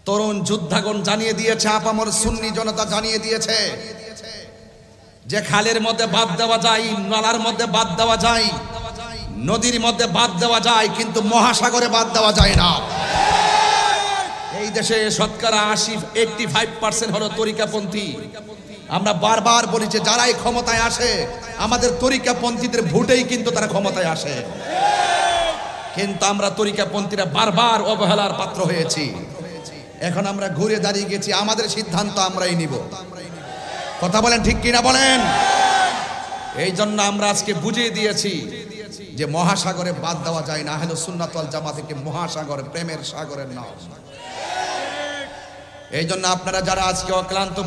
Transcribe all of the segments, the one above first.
তরুণ যোদ্ধাগণ জানিয়ে দিয়েছে, আপামর সুন্নি জনতা জানিয়ে দিয়েছে যে খালের মধ্যে বাদ দেওয়া যায়, নালার মধ্যে বাদ দেওয়া যায়, নদীর মধ্যে বাদ দেওয়া যায়, কিন্তু মহাসাগরে বাদ দেওয়া যায় না। এই দেশে শতকরা 85% হলো তরিকাপন্থী। আমরা বারবার বলি যে যারাই ক্ষমতায় আসে আমাদের তরিকাপন্থীদের ভোটেই কিন্তু তারা ক্ষমতায় আসে, কিন্তু আমরা তরিকাপন্থীরা বারবার অবহেলার পাত্র হয়েছি। এখন আমরা ঘুরে দাঁড়িয়ে গেছি, আমাদের সিদ্ধান্ত আমরাই নিব। কথা বলেন ঠিক কিনা বলেন? এই জন্য আমরা আজকে বুঝিয়ে দিয়েছি যে মহাসাগরে বাদ দেওয়া যায় না। আহলে সুন্নাত ওয়াল জামাত থেকে মহাসাগর প্রেমের সাগরের নাম। এই জন্য আপনারা যারা আজকে অক্লান্ত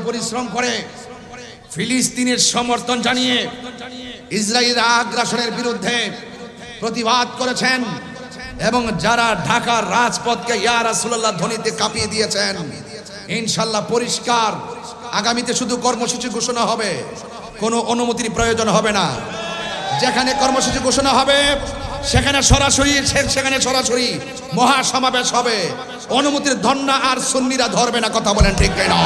পরিশ্রম করে ফিলিস্তিনের সমর্থন জানিয়ে ইসরায়েলের আগ্রাসনের বিরুদ্ধে প্রতিবাদ করেছেন এবং যারা ঢাকার রাজপথকে ইয়া রাসূলুল্লাহ ধ্বনিতে কাঁপিয়ে দিয়েছেন, ইনশাআল্লাহ পরিষ্কার আগামীতে শুধু কর্মসূচি ঘোষণা হবে, কোনো অনুমতির প্রয়োজন হবে না। যেখানে কর্মসূচি ঘোষণা হবে সেখানে সরাসরি মহাসমাবেশ হবে। অনুমতির ধন্না আর সুন্নিরা ধরবে না। কথা বলেন ঠিক কিনা?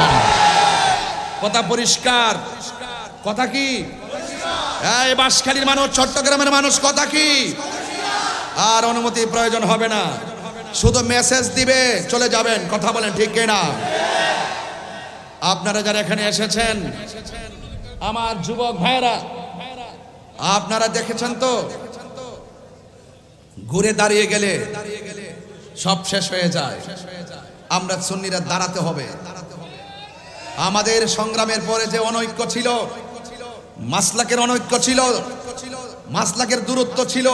কথা পরিষ্কার। কথা কি? এই বাঁশখালীর মানুষ, চট্টগ্রামের মানুষ, কথা কি? আর অনুমতির প্রয়োজন হবে না, শুধু মেসেজ দিবে, চলে যাবেন। কথা বলেন ঠিক কিনা? আপনারা যারা এখানে এসেছেন, আমার যুবক ভাইরা, আপনারা দেখেছেন তো ঘুরে দাঁড়িয়ে গেলে সব শেষ হয়ে যায়। আমরা সুন্নিরা দাঁড়াতে হবে। আমাদের সংগ্রামের পরে যে অনৈক্য ছিল, মাসলাকের অনৈক্য ছিল, মাসলাকের দূরত্ব ছিল,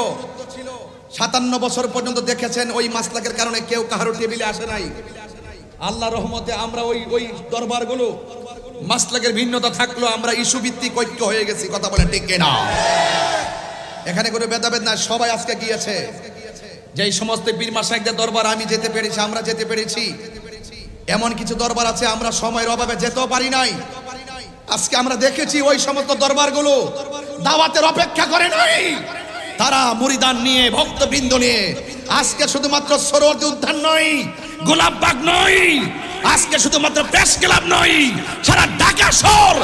57 বছর পর্যন্ত দেখেছেন ওই মাসলাকের কারণে কেউ কারো টেবিলে আসে নাই। আল্লাহ রহমতে আমরা ওই দরবারগুলো মাসলাকের ভিন্নতা থাকলো, আমরা ইস্যু ভিত্তিক ঐক্য হয়ে গেছি। কথা বলেন ঠিক কিনা? এখানে কোনো ভেদাভেদ না, সবাই আজকে গিয়েছে। যেই সমস্ত পীর মাশায়েখদের দরবার আমি যেতে পেরেছি, আমরা যেতে পেরেছি, এমন কিছু দরবার আছে আমরা সময়ের অভাবে যেতেও পারি নাই। আজকে আমরা দেখেছি ওই সমস্ত দরবারগুলো দাওয়াতের অপেক্ষা করে নাই। তারা মুরিদান নিয়ে, ভক্তবৃন্দ নিয়ে আজকে শুধুমাত্র সরোয়ার্দী উদ্যান নয়, গোলাপবাগ নয়, আজকে শুধুমাত্র প্রেস ক্লাব নয়, সারা ঢাকা শহর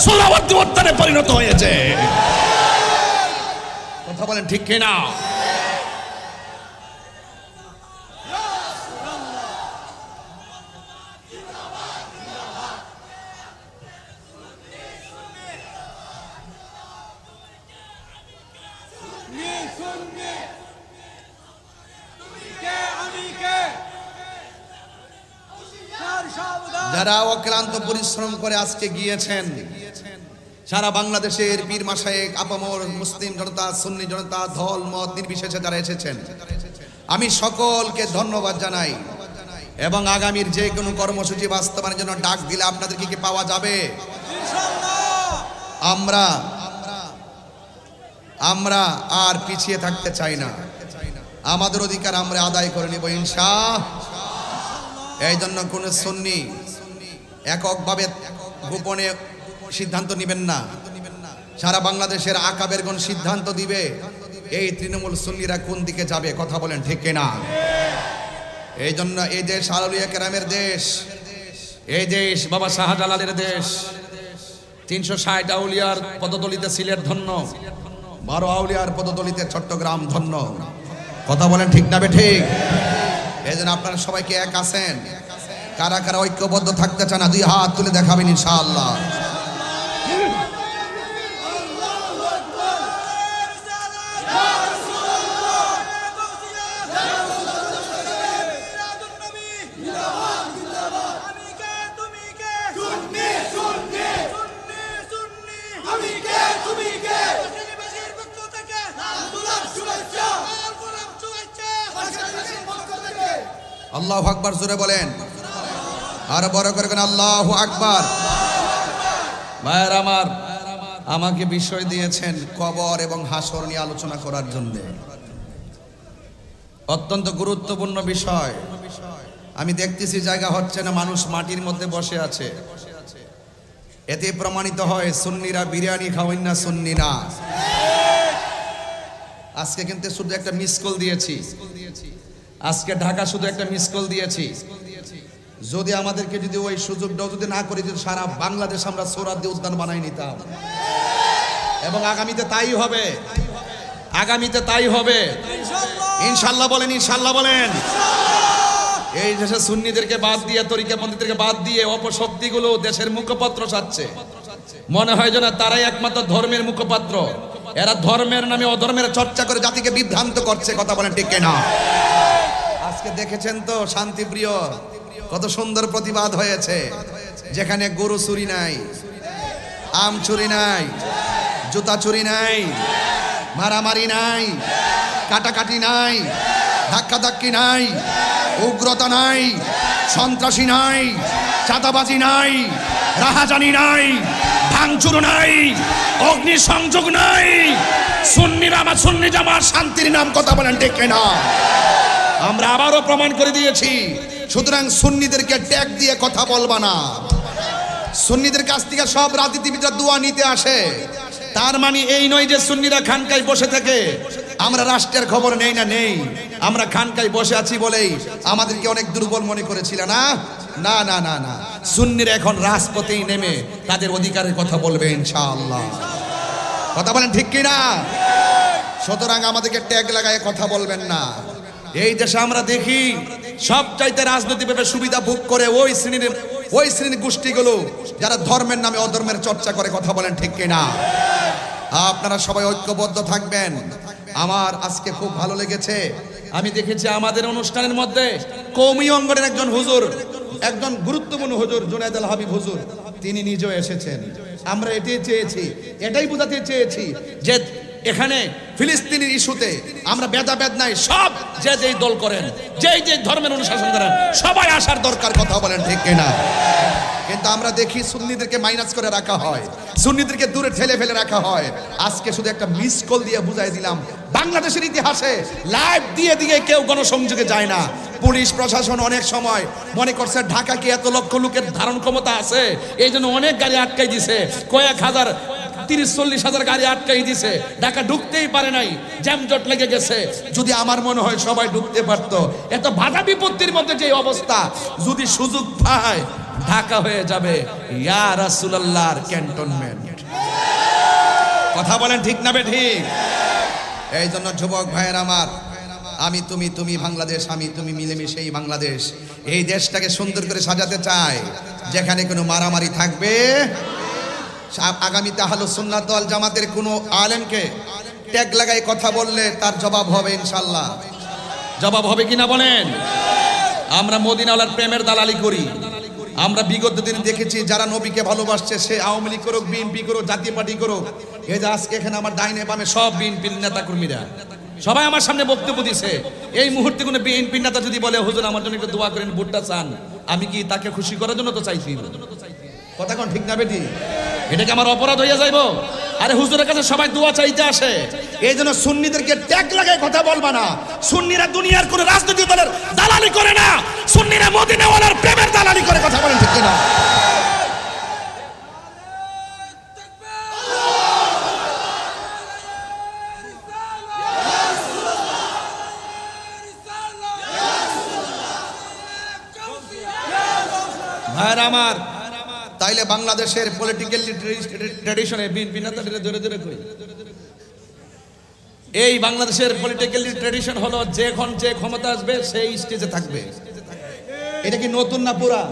সোহরাওয়ার্দী উদ্যানে পরিণত হয়েছে। কথা বলেন ঠিক কিনা? যারা অক্লান্ত পরিশ্রম করে আজকে গিয়েছেন, সারা বাংলাদেশের পীর মাশায়েখ, আপামর মুসলিম জনতা, সুন্নি জনতা, দল মত নির্বিশেষে যারা এসেছেন, আমি সকলকে ধন্যবাদ জানাই। এবং আগামীর যে কোনো কর্মসূচি বাস্তবায়নের জন্য ডাক দিলে আপনাদের কি পাওয়া যাবে? আমরা আর পিছিয়ে থাকতে চাই না। আমাদের অধিকার আমরা আদায় করে নিব ইনশাআল্লাহ। এই জন্য কোন সুন্নি এককভাবে গোপনে সিদ্ধান্ত নেবেন না। সারা বাংলাদেশের আকাবেরগণ সিদ্ধান্ত দিবে এই তৃণমূল সুন্নিরা কোন দিকে যাবে। কথা বলেন ঠিক কিনা? এই জন্য এই দেশ আউলিয়া কেরামের দেশ, এই দেশ বাবা শাহজালালের দেশ। 360 আউলিয়ার পদতলিতে সিলেট ধন্য, 12 আউলিয়ার পদতলিতে চট্টগ্রাম ধন্য। কথা বলেন ঠিক না ঠিক? এই জন্য আপনারা সবাইকে এক আছেন। কারা কারা ঐক্যবদ্ধ থাকতে চান না, 2 হাত তুলে দেখাবেন ইনশাআল্লাহ। আল্লাহু আকবার, জোরে বলেন, আর বড় করে বলেন আল্লাহু আকবার। ভাইয়ের আমার, আমাকে বিষয় দিয়েছেন কবর এবং হাসর নিয়ে আলোচনা করার জন্য। অত্যন্ত গুরুত্বপূর্ণ বিষয়। আমি দেখতেছি জায়গা হচ্ছে না, মানুষ মাটির মধ্যে বসে আছে। এতে প্রমাণিত হয় সুন্নিরা বিরিয়ানি খাওয়েন না, সুন্নি না। আজকে কিন্তু শুধু একটা মিস কল দিয়েছি, আজকে ঢাকা শুধু একটা মিস কল দিয়েছি, যদি আমাদেরকে যদি ওই সুযোগটাও যদি না করে, যদি সারা বাংলাদেশ আমরা সোহরাওয়ার্দী উদ্যান বানাই নিতাম, এবং আগামীতে তাই হবে, আগামীতে তাই হবে ইনশাল্লাহ। বলেন ইনশাল্লাহ, বলেন। এই দেশে সুন্নিদেরকে বাদ দিয়ে, তরিকাপন্থীদেরকে বাদ দিয়ে অপশক্তিগুলো দেশের মুখপত্র সাজছে। মনে হয় যেন তারাই একমাত্র ধর্মের মুখপাত্র। এরা ধর্মের নামে অধর্মের চর্চা করে জাতিকে বিভ্রান্ত করছে। কথা বলেন ঠিক কিনা? আজকে দেখেছেন তো শান্তিপ্রিয় কত সুন্দর প্রতিবাদ হয়েছে, যেখানে গরু চুরি নাই, আম চুরি নাই, জুতা চুরি নাই, মারামারি নাই, কাটাকাটি নাই, ধাক্কাধাক্কি নাই, উগ্রতা নাই, সন্ত্রাসী নাই, চাঁদাবাজি নাই, রাহাজানি নাই, ভাঙচুর নাই, অগ্নিসংযোগ নাই। সুন্নিরা আমার সুন্নি জামাত শান্তির নাম। কথা বলেন ঠিক কিনা? আমরা আবারও প্রমাণ করে দিয়েছি। সুতরাং সুন্নিদেরকে ট্যাগ দিয়ে কথা বলবা না। সুন্নিদের কাছ থেকে সব রাজনীতিবিদরা দোয়া নিতে আসে। তার মানে এই নয় যে সুন্নিরা খানকায় বসে থেকে আমরা রাষ্ট্রের খবর নেই না, নেই। আমরা খানকায় বসে আছি বলেই আমাদেরকে অনেক দুর্বল মনে করেছিল না, না না না না। সুন্নিরা এখন রাজপথেই নেমে তাদের অধিকারের কথা বলবে ইনশাআল্লাহ। কথা বলেন ঠিক কিনা? সুতরাং আমাদেরকে ট্যাগ লাগায় কথা বলবেন না। এই দেশে আমরা দেখি সব চাইতে রাজনৈতিকভাবে সুবিধা ভোগ করে ওই শ্রেণীর গোষ্ঠীগুলো যারা ধর্মের নামে অধর্মের চর্চা করে। কথা বলেন ঠিক কিনা? আপনারা সবাই ঐক্যবদ্ধ থাকবেন। আমার আজকে খুব ভালো লেগেছে, আমি দেখেছি আমাদের অনুষ্ঠানের মধ্যে কওমি অঙ্গনের একজন হুজুর, একজন গুরুত্বপূর্ণ হুজুর জুনায়েদ আল হাবিব হুজুর, তিনি নিজেও এসেছেন। আমরা এটাই চেয়েছি, এটাই বোঝাতে চেয়েছি যে এখানে ফিলিস্তিনের ইস্যুতে আমরা ভেদাভেদ নাই। সব যে যেই দল করেন, যেই যে ধর্মের অনুশাসন করেন, সবাই আসার দরকার। কথা বলেন ঠিক কিনা? কিন্তু আমরা দেখি সুন্নিদেরকে মাইনাস করে রাখা হয়, সুন্নিদেরকে দূরে ঠেলে ফেলে রাখা হয়। আজকে শুধু একটা মিস কল দিয়ে বুঝাই দিলাম, বাংলাদেশের ইতিহাসে লাইভ দিয়ে দিয়ে কেউ গণসংযোগে যায় না। পুলিশ প্রশাসন অনেক সময় মনে করছে ঢাকা কি এত লক্ষ লোকের ধারণ ক্ষমতা আছে, এই জন্য অনেক গাড়ি আটকাই দিছে, কয়েক হাজার 30-40 হাজার গাড়ি আটকাই দিছে, ঢাকা ঢুকতেই পারে নাই, জ্যামজট লেগে গেছে। যদি আমার মনে হয় সবাই ঢুকতে পারতো। এত বাধা বিপত্তির মধ্যে যে অবস্থা, যদি সুযোগ পায় ঢাকা হয়ে যাবে ইয়া রাসূলুল্লাহর ক্যান্টনমেন্ট। কথা বলেন ঠিক না ঠিক? এই জন্য যুবক ভাইয়ের আমার, আমি তুমি, তুমি বাংলাদেশ, আমি তুমি মিলেমিশে এই বাংলাদেশ, এই দেশটাকে সুন্দর করে সাজাতে চাই, যেখানে কোনো মারামারি থাকবে। আগামীতে আহলুস সুন্নাত ওয়াল জামাতের কোনো আলেমকে ট্যাগ লাগাই কথা বললে তার জবাব হবে ইনশাআল্লাহ। জবাব হবে কিনা বলেন? আমরা মদিনাওয়ালার প্রেমের দালালি করি। আমরা বিগত দিন দেখেছি যারা নবীকে ভালোবাসছে, সে আওয়ামী লীগ করুক, বিএনপি করুক, জাতীয় পার্টি করুক, এই যে আজকে এখানে আমার ডাইনে বামে সব বিএনপির নেতা কর্মীরা সবাই আমার সামনে বক্তব্য দিছে। এই মুহূর্তে কোনো বিএনপির নেতা যদি বলে হুজুর আমার জন্য একটু দোয়া করেন, ভোটটা চান, আমি কি তাকে খুশি করার জন্য তো চাইছি? কথা কোন ঠিক না বেটি? এটা কি আমার অপরাধ হইয়া যাইব? আরে হুজুরের কাছে সবাই দোয়া চাইতে আসে। এই জন্য সুন্নিদেরকে ট্যাগ লাগায় কথা বলবা না। সুন্নিরা দুনিয়ার কোন রাজনৈতিক দলের দালালি করে না, সুন্নিরা মদিনাওয়ালার প্রেমের দালালি করে। কথা বলেন ঠিক কিনা? ভাইরা আমার, তাইলে বাংলাদেশের পলিটিক্যাল ট্র্যাডিশনে বিএনপি নেতাদের ধরে ধরে কই, এই বাংলাদেশের পলিটিক্যাল ট্র্যাডিশন হলো যখন যে ক্ষমতা আসবে সেই স্টেজে থাকবে। এটা কি নতুন না পুরা?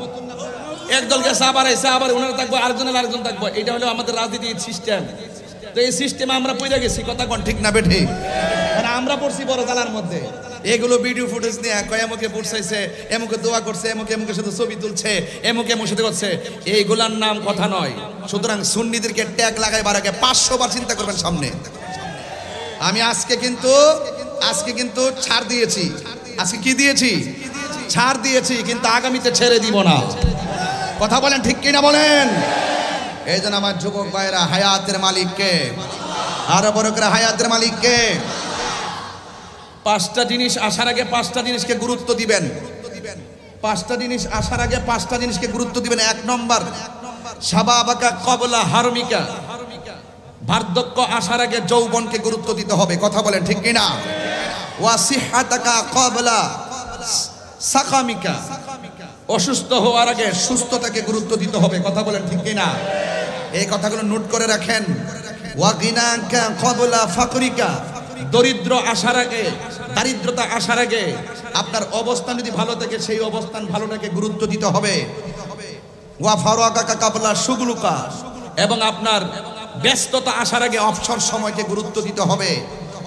একদল গেছে আবার এসে আবার ওনারা থাকবো, আরেকজন থাকবো। এটা হলো আমাদের রাজনীতির সিস্টেম। তো এই সিস্টেমে আমরা পড়ে গেছি। কথা কোন ঠিক না বেঠি? মানে আমরা পড়ছি বড় জালার মধ্যে। এগুলো ভিডিও ফুটেজ নিয়ে এমুকে পড়ছে, এমুকে দোয়া করছে, এমুকে সাথে ছবি তুলছে, এমুকে সাথে করছে, এইগুলার নাম কথা নয়। সুতরাং সুন্নিদেরকে ট্যাগ লাগাইবার আগে 500 বার চিন্তা করবেন সামনে। আমি আজকে কিন্তু ছাড় দিয়েছি। আজকে কি দিয়েছি? ছাড় দিয়েছি, কিন্তু আগামীতে ছেড়ে দিব না। কথা বলেন ঠিক কিনা বলেন? এই জন্য আমার যুবক ভাইরা, হায়াতের মালিককে, আরো বড় করে হায়াতের মালিককে, 5টা জিনিস আসার আগে 5টা জিনিসকে গুরুত্ব দিবেন। 5টা জিনিস আসার আগে 5টা জিনিসকে গুরুত্ব দিবেন। 1 নম্বর, শাবাবাকা ক্বাবলা হারমিকা, বার্ধক্য আসার আগে যৌবনকে গুরুত্ব দিতে হবে। কথা বলেন ঠিক কিনা? ওয়া সিহহাতাকা ক্বাবলা সাকামিকা, অসুস্থ হওয়ার আগে সুস্থতাকে গুরুত্ব দিতে হবে। কথা বলেন ঠিক কিনা? এই কথাগুলো নোট করে রাখেন। ওয়া গিনাকা ক্বাবলা ফাকরিকা, দরিদ্র আসার আগে, দারিদ্রতা আসার আগে আপনার অবস্থান যদি ভালো থাকে সেই অবস্থান ভালোটাকে গুরুত্ব দিতে হবে। ওয়া ফারাগাকা ক্বাবলা শুগলুকা, এবং আপনার ব্যস্ততা আসার আগে অবসর সময়কে গুরুত্ব দিতে হবে।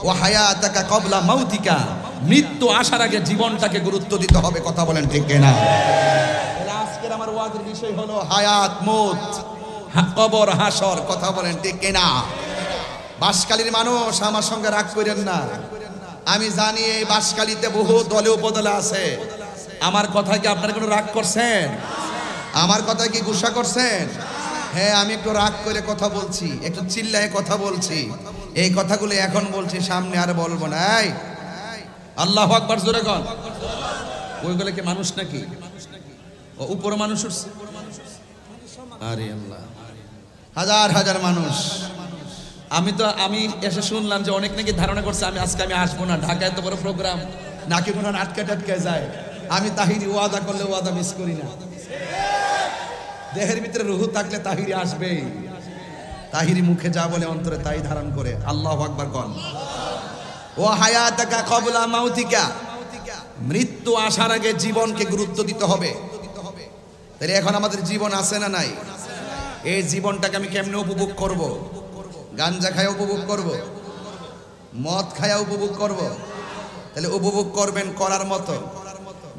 ওয়া হায়াতাকা ক্বাবলা মাউতিকা, মৃত্যু আসার আগে জীবনটাকে গুরুত্ব দিতে হবে। কথা বলেন ঠিক কিনা? আজকের আমার ওয়াজের বিষয় হলো হায়াত মউত, কবর হাসর। কথা বলেন ঠিক কিনা? বাঁশখালীর মানুষ আমার সঙ্গে রাগ করেন না। আমি জানি এই বাঁশখালীতে বহু দলে উপদলে আছে। আমার কথায় কি আপনারা কোনো রাগ করছেন? আমার কথায় কি গুসা করছেন? হ্যাঁ, আমি একটু রাগ করে কথা বলছি, একটু চিল্লায় কথা বলছি। এই কথাগুলো এখন বলছি, সামনে আর বলবো না। এই আল্লাহু আকবার জোরে কন। ওইগুলো কি মানুষ নাকি? ও উপরে মানুষ উঠছে। আরে আল্লাহ, হাজার হাজার মানুষ। আমি এসে শুনলাম যে অনেক নাকি ধারণা করছে আমি আজকে আসবো না। ঢাকায় তো বড় প্রোগ্রাম, নাকি কোনো আটকে টাটকে যায়। আমি তাহিরি ওয়াদা করলে ওয়াদা মিস করি না। দেহের ভিতরে রুহু থাকলে তাহিরি আসবেই। তাহিরি মুখে যা বলে অন্তরে তাই ধারণ করে। আল্লাহু আকবার কন। ও হায়াতাকা ক্বাবলা মাউতিকা, মৃত্যু আসার আগে জীবনকে গুরুত্ব দিতে হবে। তাহলে এখন আমাদের জীবন আছে না নাই? এই জীবনটাকে আমি কেমনে উপভোগ করব? গাঞ্জা খায়া উপভোগ করব? মদ খায়া উপভোগ করব? তাহলে উপভোগ করবেন করার মতো।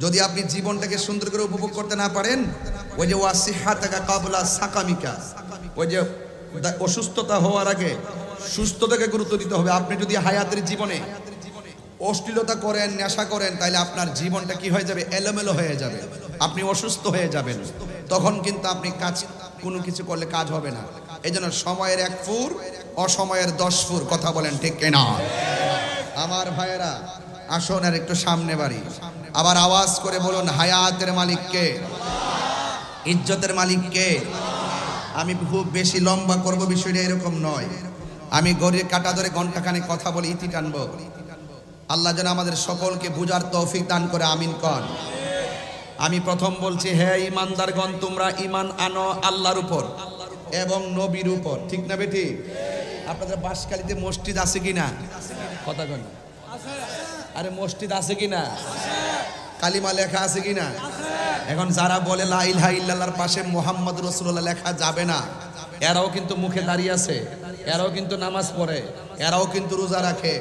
যদি আপনি জীবনটাকে সুন্দর করে উপভোগ করতে না পারেন, ওই যে ওয়াসিহাতাকা ক্বাবলা সাকামিকা, ওই যে অসুস্থতা হওয়ার আগে সুস্থতাকে গুরুত্ব দিতে হবে। আপনি যদি হায়াতের জীবনে অশ্লীলতা করেন, নেশা করেন, তাহলে আপনার জীবনটা কি হয়ে যাবে? এলোমেলো হয়ে যাবে। আপনি অসুস্থ হয়ে যাবেন। তখন কিন্তু আপনি কোনো কিছু করলে কাজ হবে না। এই জন্য সময়ের 1 ফুর, অসময়ের 10 ফুর। কথা বলেন ঠিক কিনা? আমার ভাইয়েরা আসুন আর একটু সামনে বাড়ি। আবার আওয়াজ করে বলুন, হায়াতের মালিক কে? ইজ্জতের মালিক কে? আমি খুব বেশি লম্বা করব, বিষয়টা এরকম নয়। আমি গড়ির কাটা ধরে ঘন্টাখানে কথা বলে ইতি টানবো। আল্লাহ যেন আমাদের সকলকে বুঝার তৌফিক দান করে, আমিন কন। আমি প্রথম বলছি, হে ইমানদারগণ, তোমরা ঈমান আনো আল্লাহর উপর এবং নবীর উপর। ঠিক না বেটি? আপনাদের বাঁশখালীতে মসজিদ আছে কিনা? কথা কন। আরে মসজিদ আছে কিনা? কালিমা লেখা আছে কিনা? এখন যারা বলে লা ইলাহা ইল্লাল্লাহর পাশে মুহাম্মদ রাসূলুল্লাহ লেখা যাবে না, এরাও কিন্তু মুখে দাঁড়িয়ে আছে, এরাও কিন্তু নামাজ পড়ে, এরাও কিন্তু রোজা রাখে,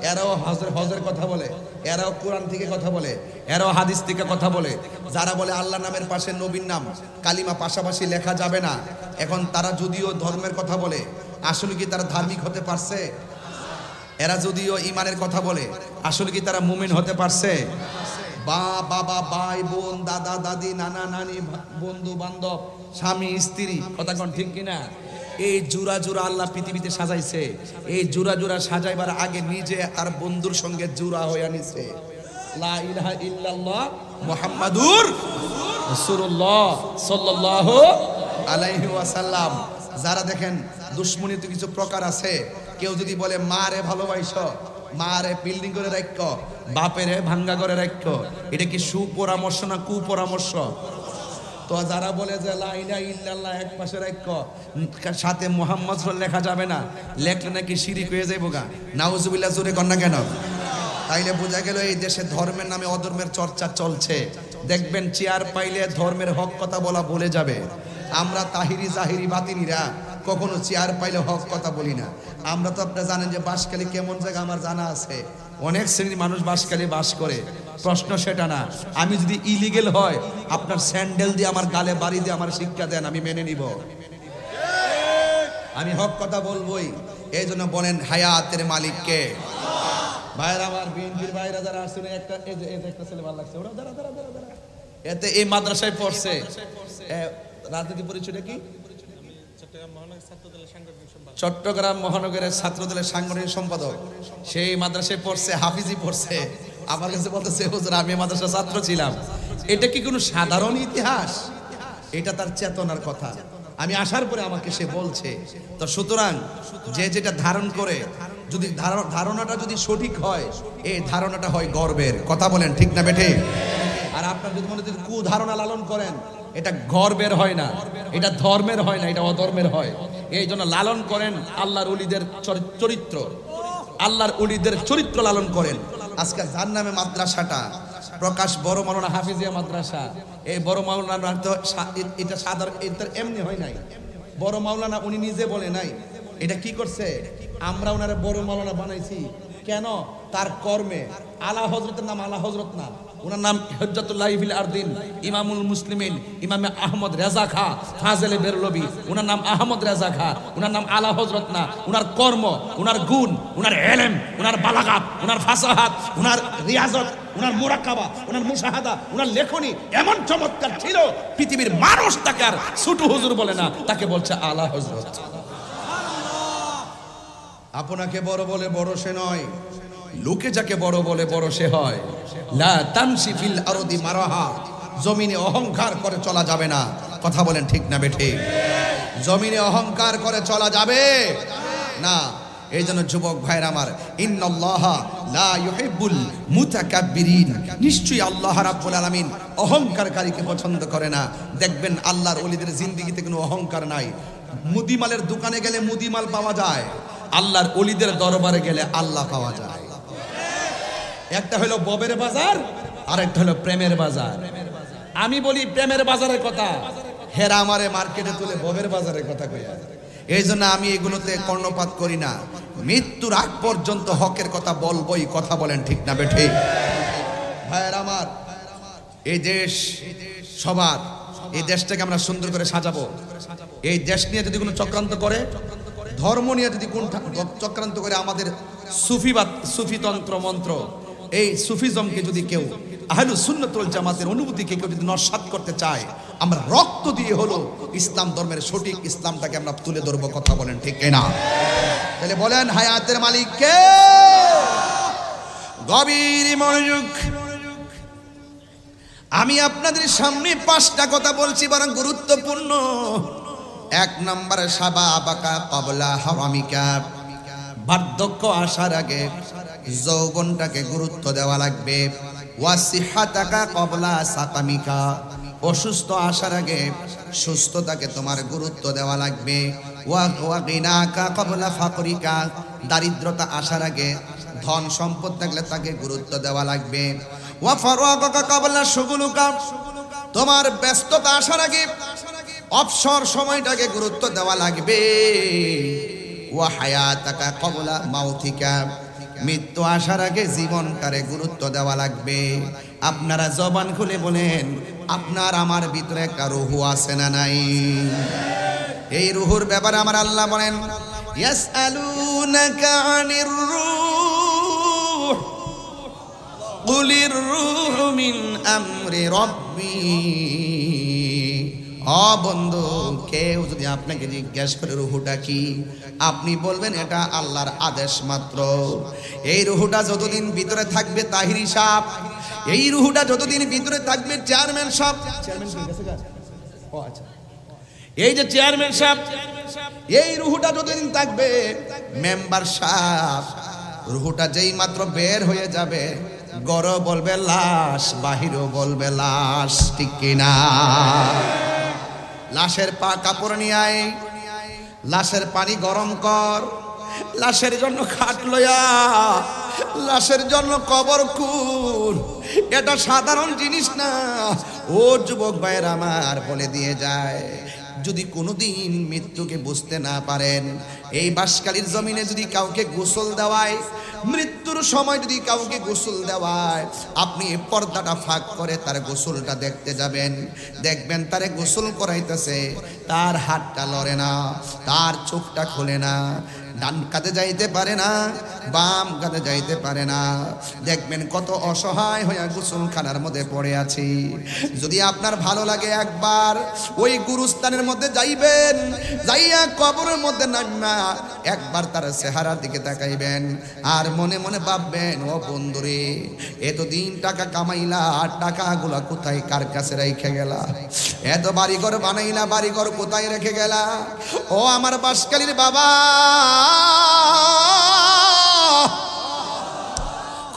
এরাও হজের কথা বলে, এরাও কোরআন থেকে কথা বলে, এরাও হাদিস থেকে কথা বলে। যারা বলে আল্লাহ নামের পাশে নবীর নাম কালিমা পাশাপাশি লেখা যাবে না, এখন তারা যদিও ধর্মের কথা বলে, আসলে কি তারা ধার্মিক হতে পারছে? এরা যদিও ইমানের কথা বলে, আসলে কি তারা মুমিন হতে পারছে? বাবা, ভাই বোন, দাদা দাদি, নানা নানি, বন্ধু বান্ধব, স্বামী স্ত্রী, কথা কোন ঠিক কিনা? এই জোড়া জোড়া আল্লাহ পৃথিবীতে সাজাইছে। এই জোড়া জোড়া সাজাইবার আগে নিজে আর বন্ধুর সঙ্গে জোড়া হয়ে আনিছে। লা ইলাহা ইল্লাল্লাহ মুহাম্মাদুর রাসূলুল্লাহ সাল্লাল্লাহু আলাইহি ওয়াসাল্লাম। যারা দেখেন দুশ্মনী তো কিছু প্রকার আছে। কেউ যদি বলে মারে ভালোবাসো, মারে বিল্ডিং করে রাখো, বাপেরে ভাঙ্গা করে রাখো, এটা কি সুপরামর্শ না কুপরামর্শ? তো যারা বলে যে লা ইলাহা ইল্লাল্লাহ এক পাশে রাখো, সাথে মুহাম্মদ লেখা যাবে না, লেখলে নাকি শিরিক হয়ে যাইব গা। নাউজুবিল্লাহ, জোরে কর না কেন? তাইলে বোঝা গেল এই দেশে ধর্মের নামে অধর্মের চর্চা চলছে। দেখবেন চেয়ার পাইলে ধর্মের হক কথা বলা ভুলে যাবে। আমরা তাহিরি জাহিরি বাতিনিরা কখনো চেয়ার পাইলে হক কথা বলি না। আমরা তো আপনারা জানেন যে বাঁশখালী কেমন জায়গা, আমার জানা আছে। অনেক শ্রেণীর মানুষ বাঁশখালী বাস করে। প্রশ্ন সেটা না। আমি যদি ইলিগেল হয়, আপনার স্যান্ডেল দিয়ে আমার গালে বাড়ি দিয়ে আমার শিক্ষা দেন, আমি মেনে নিব। আমি হক কথা বলবোই। এই জন্য বলেন হায়াতের মালিক কে? ভাইরা আমার, বিএনপির ভাইরা যারা আসলে একটা ছেলে ভালো লাগছে, ওরা দাঁড়া দাঁড়া দাঁড়া দাঁড়া, এতে এই মাদ্রাসায় পড়ছে। রাজনীতি পরিচয়টা কি? চট্টগ্রাম মহানগরের ছাত্রদলের সাংগঠনিক সম্পাদক। সেই মাদ্রাসায় পড়ছে, হাফিজি পড়ছে। আমার কাছে বলতেছে, হুজুর আমি মাদ্রাসার ছাত্র ছিলাম। এটা কি কোনো সাধারণ ইতিহাস? এটা তার চেতনার কথা। আমি আসার পরে আমাকে সে বলছে। তো সুতরাং যে যেটা ধারণ করে, যদি ধারণাটা যদি সঠিক হয়, এই ধারণাটা হয় গর্বের। কথা বলেন ঠিক না বেঠে? আর আপনার যদি মনে যদি কুধারণা লালন করেন, এটা গর্বের হয় না, এটা ধর্মের হয় না, এটা অধর্মের হয়। এই জন্য লালন করেন আল্লাহর ওলিদের চরিত্র, আল্লাহর ওলিদের চরিত্র লালন করেন। আজকে যার নামে মাদ্রাসাটা প্রকাশ বড় মাওলানা হাফিজিয়া মাদ্রাসা, এই বড় মাওলানা তো এটা সাধারণ, এটা এমনি হয় নাই। বড় মাওলানা উনি নিজে বলে নাই, এটা কি করছে, আমরা ওনারে বড় মাওলানা বানাইছি। কেন? তার কর্মে। আলা হযরতের নাম আলা হযরত না, ওনার নাম হুজ্জাতুল্লাহ ফিল আরদিন, ইমামুল মুসলিমিন, ইমামে আহমদ রেজা খা ফাজেলে বেরলবি, ওনার নাম আহমদ রেজা খা, ওনার নাম আলা হযরত না। ওনার কর্ম, ওনার গুণ, ওনার ইলম, ওনার বালাগাত, ওনার ফাসাহাত, ওনার রিয়াজত, ওনার মুরাকাবা, ওনার মুশাহাদা, ওনার লেখনী এমন চমৎকার ছিল, পৃথিবীর মানুষ তাকে আর ছোট হুজুর বলে না, তাকে বলছে আলা হযরত। আপনাকে বড় বলে বড় সে নয়, লোকে যাকে বড় বলে বড় সে হয়। লা তামশি ফিল আরদি মারাহা, জমিনে অহংকার করে চলা যাবে না। কথা বলেন ঠিক না বেঠে? জমিনে অহংকার করে চলা যাবে না। এই জন্য যুবক ভাইরা আমার, ইন্নাল্লাহা লা ইউহিব্বুল মুতাকাব্বিরিন, নিশ্চয়ই আল্লাহ রাব্বুল আলামিন অহংকারকারীকে পছন্দ করে না। দেখবেন আল্লাহর ওলিদের জিন্দেগিতে কোনো অহংকার নাই। মুদিমালের দোকানে গেলে মুদিমাল পাওয়া যায়, আল্লাহর ওলিদের দরবারে গেলে আল্লাহ পাওয়া যায়। একটা হলো ববের বাজার, আর একটা হলো প্রেমের বাজার। আমি বলি প্রেমের বাজারের কথা, হেরা আমারে মার্কেটে তুলে ববের বাজারের কথা কইয়া। এই জন্য আমি এগুলোতে কর্ণপাত করি না। মৃত্যুর আগ পর্যন্ত হকের কথা বলবোই। কথা বলেন ঠিক না বেঠে? ভাইয়ের আমার, এই দেশ সবার, এই দেশটাকে আমরা সুন্দর করে সাজাবো। এই দেশ নিয়ে যদি কোনো চক্রান্ত করে, ধর্ম নিয়ে যদি কোন চক্রান্ত করে, আমাদের সুফিবাদ, সুফিতন্ত্র মন্ত্র, এই সুফিজমকে যদি কেউ, আহলুস সুন্নাত ওয়াল জামাতের অনুভূতিকে কেউ যদি নস্যাৎ করতে চায়, আমরা রক্ত দিয়ে হলো ইসলাম ধর্মের সঠিক ইসলামটাকে আমরা তুলে ধরবো। কথা বলেন ঠিক না? তাহলে বলেন, হায়াতের মালিক কে? গভীর মনোযোগ। আমি আপনাদের সামনে 5টা কথা বলছি, বরং গুরুত্বপূর্ণ। 1 নম্বরে শাবাবাকা ক্বাবলা হারামিকা, বার্ধক্য আসার আগে যৌবনটাকে গুরুত্ব দেওয়া লাগবে। ওয়াসিহাতাকা ক্বাবলা সাকামিকা, অসুস্থ আসার আগে সুস্থতাকে তোমার গুরুত্ব দেওয়া লাগবে। ওয়া গিনাকা ক্বাবলা ফাকরিকা, দারিদ্রতা আসার আগে ধন সম্পদ থাকলে তাকে গুরুত্ব দেওয়া লাগবে। ওয়া ফারাগাকা ক্বাবলা শুগুলুকা, তোমার ব্যস্ততা আসার আগে অবসর সময়টাকে গুরুত্ব দেওয়া লাগবে। ওয়া হায়াতাকা ক্বাবলা মাউতিকা, মৃত্যু আসার আগে জীবনটারে গুরুত্ব দেওয়া লাগবে। আপনারা জবান খুলে বলেন, আপনার আমার ভিতরে একটা রূহ আছে না নাই? এই রূহুর ব্যাপারে আমার আল্লাহ বলেন, ইয়াসআলুনাকা আনির রূহ কুলির রূহু মিন আমরি রাব্বি। বন্ধু, কেউ যদি আপনাকে জিজ্ঞেস করে রুহুটা কি, আপনি বলবেন এটা আল্লাহর আদেশ মাত্র। এই রুহুটা যতদিন ভিতরে থাকবে তাহিরি সাহেব, এই রুহুটা যতদিন ভিতরে থাকবে চেয়ারম্যান সাহেব, এই যে চেয়ারম্যান সাহেব, এই রুহুটা যতদিন থাকবে মেম্বার সাহেব। রুহুটা যেই মাত্র বের হয়ে যাবে, গরো বলবে লাশ, বাহিরও বলবে লাশ। ঠিক কিনা? লাশের কাপড় নিয়ে আয়, লাশের পানি গরম কর, লাশের জন্য খাট লয়া, লাশের জন্য কবর খুঁড়। এটা সাধারণ জিনিস না। ও যুবক ভাইয়ের আমার, বলে দিয়ে যায়, যদি কোনোদিন মৃত্যুকে বুঝতে না পারেন, এই বাঁশখালীর জমিনে যদি কাউকে গোসল দেওয়ায়, মৃত্যুর সময় যদি কাউকে গোসল দেওয়ায়, আপনি পর্দাটা ফাঁক করে তার গোসলটা দেখতে যাবেন। দেখবেন তারে গোসল করাইতেছে, তার হাতটা লড়ে না, তার চোখটা খোলে না, ডান কাঁধে যাইতে পারে না, বাম কাঁধে যাইতে পারে না। দেখবেন কত অসহায় হইয়া গোসলখানার মধ্যে পড়ে আছি। যদি আপনার ভালো লাগে, একবার ওই গুরুস্থানের মধ্যে যাইবেন, যাইয়া কবরের মধ্যে নামা একবার তার চেহারার দিকে তাকাইবেন, আর মনে মনে ভাববেন, ও বন্ধুরে, এতদিন টাকা কামাইলা, টাকাগুলা কোথায়, কার কাছে রেখে গেলা? এত বাড়িঘর বানাইলা, বাড়িঘর কোথায় রেখে গেলা? ও আমার বাঁশখালীর বাবা,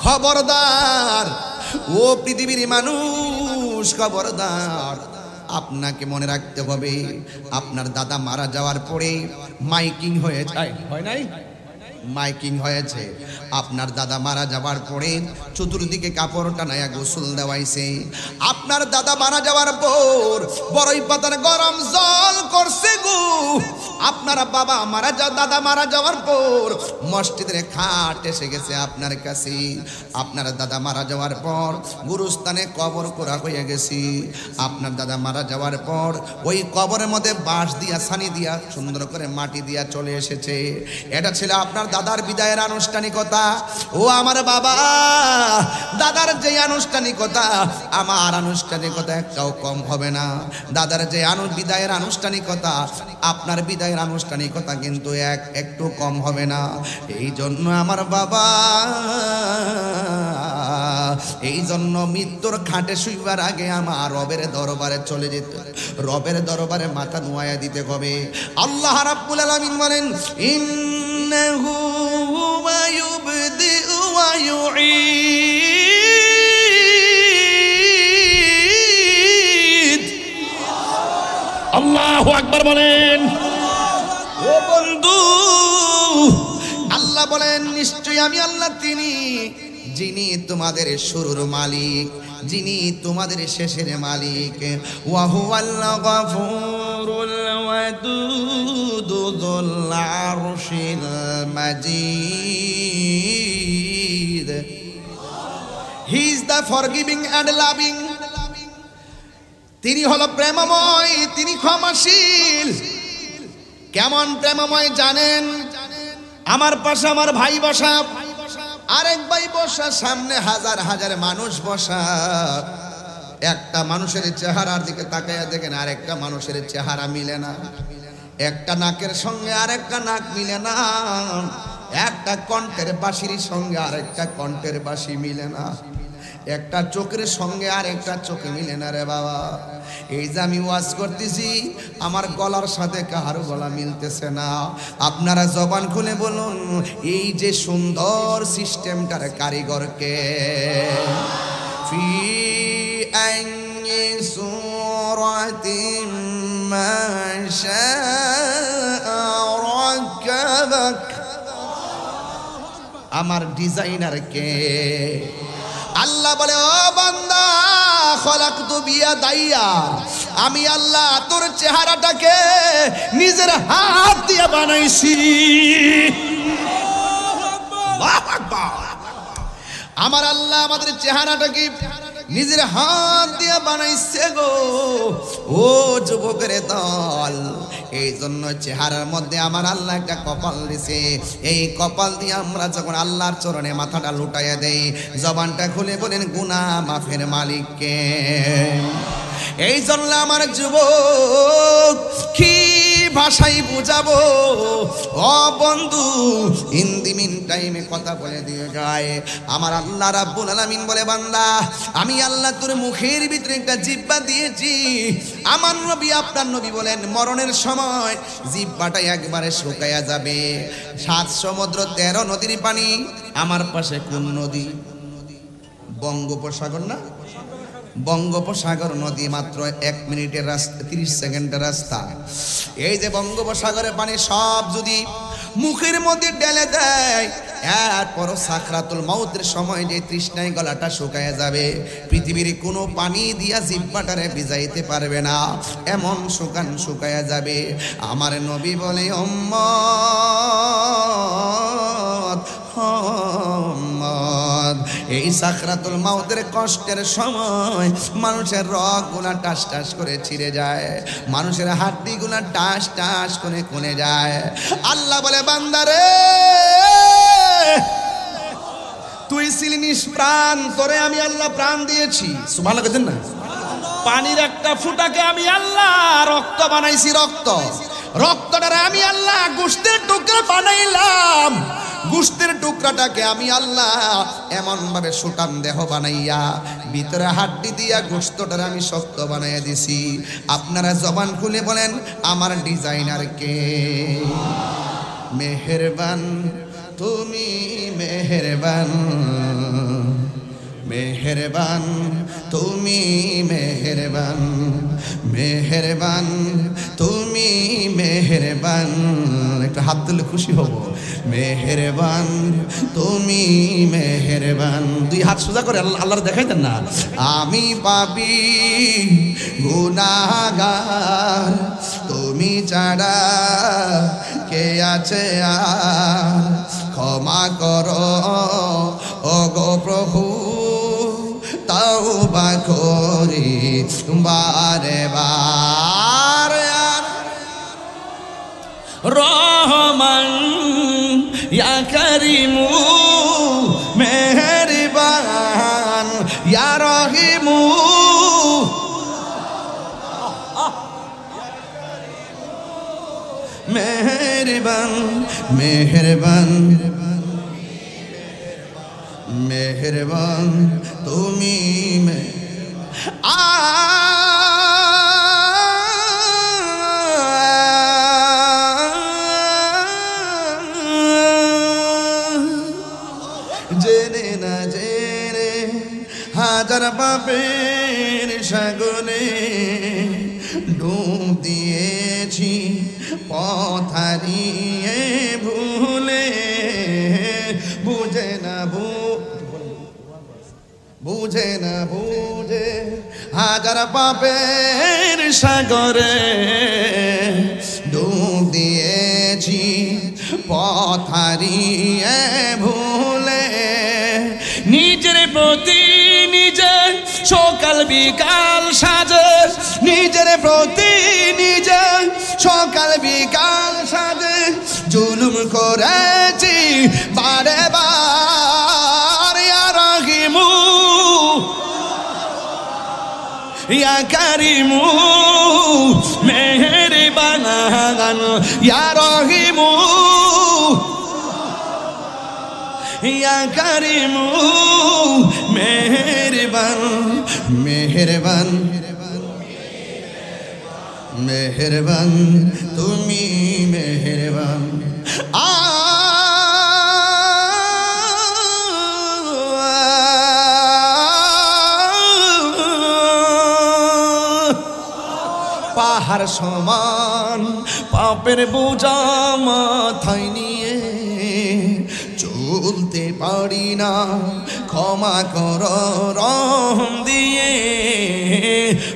খবরদার। ও পৃথিবীর মানুষ, মানুষ খবরদার, আপনাকে মনে রাখতে হবে আপনার দাদা মারা যাওয়ার পরে মাইকিং হয়ে যায়, হয় নাই? মাইকিং হয়েছে। আপনার দাদা মারা যাওয়ার পরে চতুর্দিকে কাপড় টানায়া গোসল দেওয়াইছে। আপনার দাদা মারা যাওয়ার পর বড়ই পাতার গরম জল করছে গো। আপনার বাবা দাদা মারা যাওয়ার পর মসজিদের খাট এসে গেছে আপনার কাছে। আপনার দাদা মারা যাওয়ার পর গুরুস্থানে কবর করা হয়ে গেছে। আপনার দাদা মারা যাওয়ার পর ওই কবরের মধ্যে বাঁশ দিয়া ছানি দিয়া সুন্দর করে মাটি দিয়া চলে এসেছে। এটা ছিল আপনার দাদার বিদায়ের আনুষ্ঠানিকতা। ও আমার বাবা, দাদার যে আনুষ্ঠানিকতা আমার আনুষ্ঠানিকতা একটাও কম হবে না। দাদার যে বিদায়ের আনুষ্ঠানিকতা আপনার বিদায়ের আনুষ্ঠানিকতা কিন্তু একটু কম হবে না। এই জন্য আমার বাবা, এই জন্য মৃত্যুর খাটে শুইবার আগে আমার রবের দরবারে চলে যেতে, রবের দরবারে মাথা নুয়াইয়া দিতে হবে। আল্লাহ রাব্বুল আলামিন বলেন, ইন্নাহু হুয়া ইউবদিউ ওয়া ইউঈদ। আল্লাহু আকবার বলেন। ও বন্ধু, আল্লাহ বলেন নিশ্চয়ই আমি আল্লাহ তিনি যিনি তোমাদের শুরুর মালিক, যিনি তোমাদের শেষের মালিক। ওয়া হুয়াল গফুরুল ওয়াদুদ যুল আরশিল মাজিদ। He is the forgiving and loving. তিনি হলো প্রেমময়, তিনি ক্ষমাশীল। কেমন প্রেমময় জানেন? আমার পাশে আমার ভাই বসা, আরেক ভাই বসা, সামনে হাজার হাজার মানুষ বসা। একটা মানুষের চেহারার দিকে তাকাইয়া দেখেন আরেকটা মানুষের চেহারা মিলে না। একটা নাকের সঙ্গে আরেকটা নাক মিলে না। একটা কণ্ঠের বাঁশির সঙ্গে আরেকটা কণ্ঠের বাঁশি মিলে না। একটা চোখের সঙ্গে আরেকটা চোখে মিলে না রে বাবা। এই যে আমি ওয়াজ করতেছি, আমার গলার সাথে কাহার গলা মিলতেছে না। আপনারা জবান খুলে বলুন, এই যে সুন্দর সিস্টেমটার কারিগরকে। ফি আইয়ি সূরাতিন মা শাআ রাক্কাবাক। আমার ডিজাইনারকে। আল্লাহ বলে, ও বান্দা, খলাকতু বিয়াদাইয়া, আমি আল্লাহ তোর চেহারাটাকে নিজের হাত দিয়ে বানাইছি। আল্লাহু আকবার। আমার আল্লাহ আমাদের চেহারাটাকে নিজের হাত দিয়ে বানাইছে গো। ও যুবকের দল, এই জন্য চেহারার মধ্যে আমার আল্লাহ একটা কপাল দিছে। এই কপাল দিয়ে আমরা যখন আল্লাহর চরণে মাথাটা লুটাইয়া দেই, জবানটা খুলে বলেন গুনাহ মাফের মালিককে। এই জন্য আমার যুবক, কি ভাষাই বুঝাবো? ও বন্ধু, ইন দি মিন টাইমে কথা বলে দিয়ে যায়। আমার আল্লাহ রাব্বুল আলামিন বলে, বান্দা আমি আল্লাহ তোর মুখের ভিতরে একটা জিহ্বা দিয়েছি। আমার নবী, আপনার নবী বলেন মরণের সময় জিহ্বাটা একবারে শুকায়া যাবে। 7 সমুদ্র 13 নদীর পানি। আমার পাশে কোন নদী? বঙ্গোপসাগর না? বঙ্গোপসাগর নদী মাত্র 1 মিনিটের রাস্তা, 30 সেকেন্ডের রাস্তা। এই যে বঙ্গোপসাগরের পানি সব যদি মুখের মধ্যে ঢেলে দেয়, এরপর সাকরাতুল মাউতের সময় যে তৃষ্ণায় গলাটা শুকায় যাবে, পৃথিবীর কোনো পানি দিয়া জিহ্বাটারে ভিজাইতে পারবে না, এমন শুকায় যাবে। আমার নবী বলে, উম্মত এই সাকরাতুল মাউতের কষ্টের সময় মানুষের রগগুলা টাস টাস করে ছিঁড়ে যায়, মানুষের হাড্ডিগুলা টাস টাস করে কমে যায়। আল্লাহ বলে, বান্দারে তুই ছিলি নিষ্প্রাণ, তোরে আমি আল্লাহ প্রাণ দিয়েছি। সুবহানাল্লাহ বলেন না? পানির একটা ফুটাকে আমি আল্লাহ রক্ত বানাইছি। রক্তটারে আমি আল্লাহ গোশতের টুকরা বানাইলাম। গোশতের টুকরাটাকে আমি আল্লাহ এমন ভাবে সুটাম দেহ বানাইয়া ভিতরে হাড্ডি দিয়া গোশতটারে আমি শক্ত বানাইয়া দিছি। আপনারা জবান খুলে বলেন, আমার ডিজাইনার কে? মেহেরবান, তুমি মেহেরবান, মেহেরবান তুমি মেহেরবান, মেহেরবান তুমি মেহেরবান। একটা হাত তুলে খুশি হব। মেহেরবান তুমি মেহেরবান। দুই হাত সোজা করে আল্লাহর দেখাই দেন না। আমি পাপী গুনাহগার, তুমি ছাড়া কে আছে আর, ক্ষমা করো ওগো প্রভু, তাওবা করি বারে বার। রহমান ইয়া করিমু মেহেরবান ইয়া রহিমু, মেহেরবান মেহেরবান মেহেরবান তুমি জেনে না জেনে হাজার পাপের সাগরে ডুব দিয়েছি পথ হারিয়ে ভুলে, বুঝে না বুঝে না বুঝে হাজার পাপের সাগরে ডুব দিয়েছি পথ হারিয়ে ভুলে, নিজের প্রতি নিজে সকাল বিকাল সাজে, নিজের প্রতি নিজে সকাল বিকাল সাজে জুলুম করেছি বারে বার। ইয়া রহিমু ইয়া করিমু মেহেরবান ইয়া রহিমু ইয়া করিমু মেহেরবান, মেহেরবান মেহেরবান তুমি মেহেরবান। পাহাড় সমান পাপের বোঝা মাথায় নিয়ে চলতে পারি না, ক্ষমা করো রহম দিয়ে।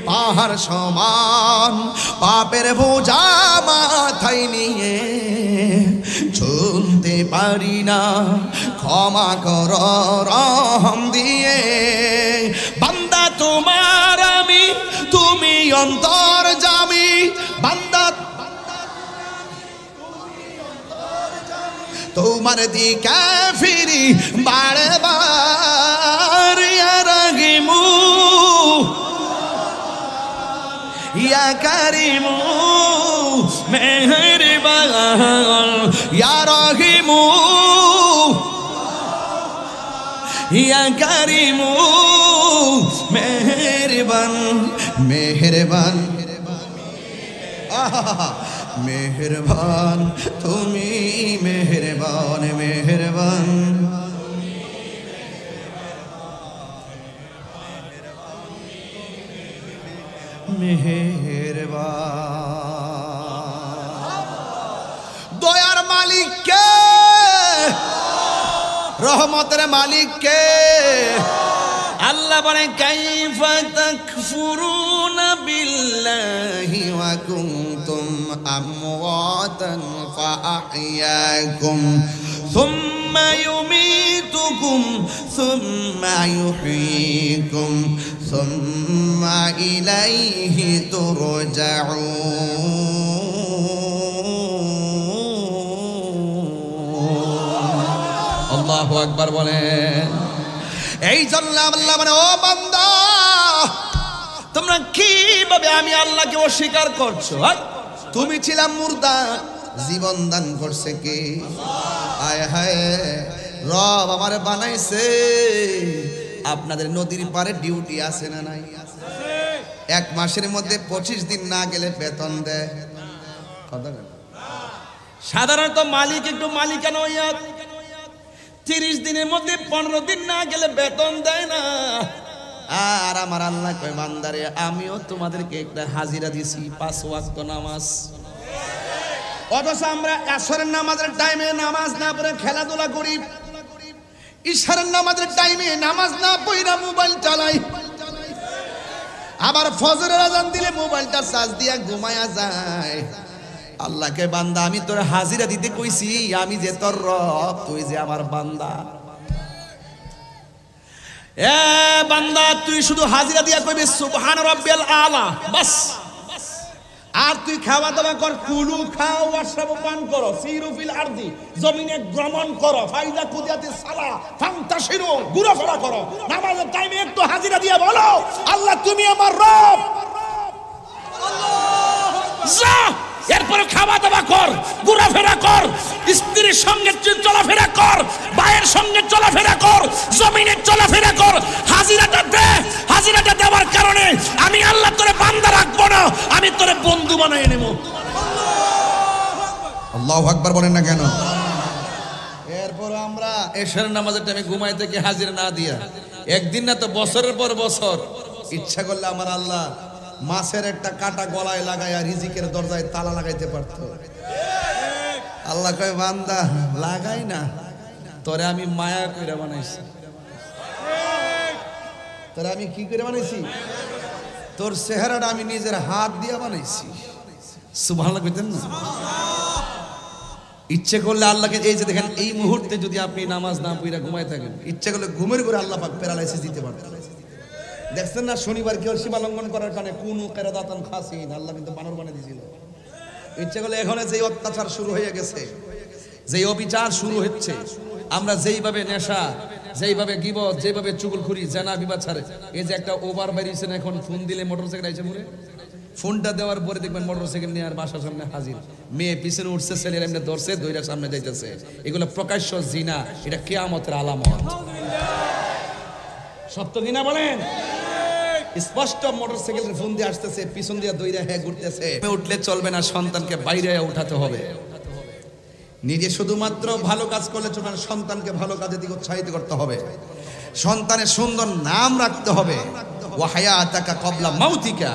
পাহাড় সমান পাপের বোঝা মাথায় নিয়ে চলতে পারি না, ক্ষমা করো রহম দিয়ে। বান্দা তোমার আমি, তুমি অন্তর্যামী, বান্দা তোমার দিকে ফিরি বারে বার। ইয়া রহিমু ইয়া করিমু মেহেরবান ইয়া রহিমু ইয়া করিমু মেহেরবান, মেহেরবান মেহেরবান তুমি মেহেরবান, মেহেরবান মেহেরবান। দয়ার মালিক কে, রহমতের মালিক কে? আল্লাহ বলে কাইফা তাকফুরুনা বিল্লাহি ওয়া কুনতুম আমওয়াতান ফাআহইয়াকুম সুম্মা ইউমীতুকুম সুম্মা ইউহয়ীকুম সুম্মা ইলাইহি তুরজাউন। আল্লাহু আকবার বলেন। এই জন্য আল্লাহ মানে ও বান্দা তোমরা কিভাবে আমি আল্লাহকে অস্বীকার করছো? তুমি ছিলাম মুর্দা, জীবন দান করছে কে? আয় হায়, রব আমারে বানাইছে। আপনাদের নদীর পারে ডিউটি আছে না নাই? এক মাসের মধ্যে 25 দিন না গেলে বেতন দেয়। সাধারণত মালিক একটু মালিকানা হইয়া 30 দিনের মধ্যে 15 দিন না গেলে বেতন দেয় না। আর আমার আল্লাহ কয় বান্দারে আমিও তোমাদেরকে একটা হাজিরা দিছি 5 ওয়াক্ত নামাজ। অথচ আমরা আসরের নামাজের টাইমে নামাজ না পড়ে খেলাধুলা করি, ইশারের নামাজের টাইমে নামাজ না পড়া মোবাইল চালাই, আবার ফজরের আজান দিলে মোবাইলটা চার্জ দিয়া ঘুমায়া যায়। আল্লাহকে বান্দা আমি তোর হাজিরা দিতে কইছি, আমি যে তোর রব, তুই যে আমার বান্দা। এ বান্দা তুই শুধু হাজিরা দিয়া কইবি সুবহান রাব্বিয়াল আলা বাস। আর তুই খাওয়া দাওয়া কর, কুলু খাও ওয়াশরাবু পান করো, সিরু ফিল আরদি জমিনে ভ্রমণ করো, ফাইদা কুদিয়াতিস সালা ফান্তাশিরু ঘোরাফেরা করো, নামাজের টাইমে একটু হাজিরা দিয়া বলো আল্লাহ তুমি আমার রব। আল্লাহ এরপরে খাওয়া দাওয়া কর, ঘোরাফেরা কর, স্ত্রীর সঙ্গে চলাফেরা কর, ভাইয়ের সঙ্গে চলাফেরা কর, জমিনে চলাফেরা কর, হাজিরাটা দে। হাজিরাটা দেওয়ার কারণে আমি আল্লাহ তোরে বান্দা রাখবো না, আমি তোরে বন্ধু বানাই নেব। আল্লাহু আকবার বলেন না কেন? এরপর আমরা এশার নামাজের টাইমে ঘুমাই থেকে হাজিরা না দিয়া একদিন না তো বছরের পর বছর ইচ্ছা করলে আমার আল্লাহ মাছের একটা কাটা গলায় লাগাইয়া রিজিকের দরজায় তালা লাগাইতে পারত। আল্লাহ কয় বান্দা লাগাই না, তোরে আমি মায়া কইরা বানাইছি। তোরে আমি কি করে বানাইছি? তোর চেহারাটা আমি নিজের হাত দিয়া বানাইছি। সুবহানাল্লাহ কইতেন না? ইচ্ছে করলে আল্লাহকে, এই যে দেখেন এই মুহূর্তে যদি আপনি নামাজ না পড়া ঘুমায় থাকেন, ইচ্ছে করলে ঘুমের ঘরে আল্লাহ পাক প্যারালাইসিস দিতে পারতেন। দেখছেন না শনিবার কেউ সীমা লঙ্ঘন করার কারণে কুনু কেরাদাতান খাসিন আল্লাহ কিন্তু বানর বানিয়ে দিয়েছিল। ইচ্ছে করলে এখন যেই অত্যাচার শুরু হয়ে গেছে, যেই অবিচার শুরু হচ্ছে, আমরা যেইভাবে নেশা, যেইভাবে গিবত, যেইভাবে চুগলখুরি, জানা বিবাচার, এই যে একটা ওভার বেরিয়েছেন, এখন ফোন দিলে মোটরসাইকেল আইছে মুরে, ফোনটা দেওয়ার পরে দেখবেন মোটরসাইকেল নিয়ে আর বাসার সামনে হাজির, মেয়ে পিছনে উঠছে, ছেলের এমনি ধরছে, দইরা সামনে যাইতেছে। এগুলো প্রকাশ্য জিনা, এটা কিয়ামতের আলামত। সত্য কিনা বলেন? স্পষ্ট মোটরসাইকেলের ফোন দিয়ে আসতেছে, পিছন দিয়ে দইরা হ্যাঁ ঘুরতেছে। উঠলে চলবে না, সন্তানকে বাইরে উঠাতে হবে। নিজে শুধুমাত্র ভালো কাজ করলে চলবে না, সন্তানকে ভালো কাজের দিকে উৎসাহিত করতে হবে, সন্তানের সুন্দর নাম রাখতে হবে। ওয়া হায়াতাকা ক্বাবলা মাউতিকা,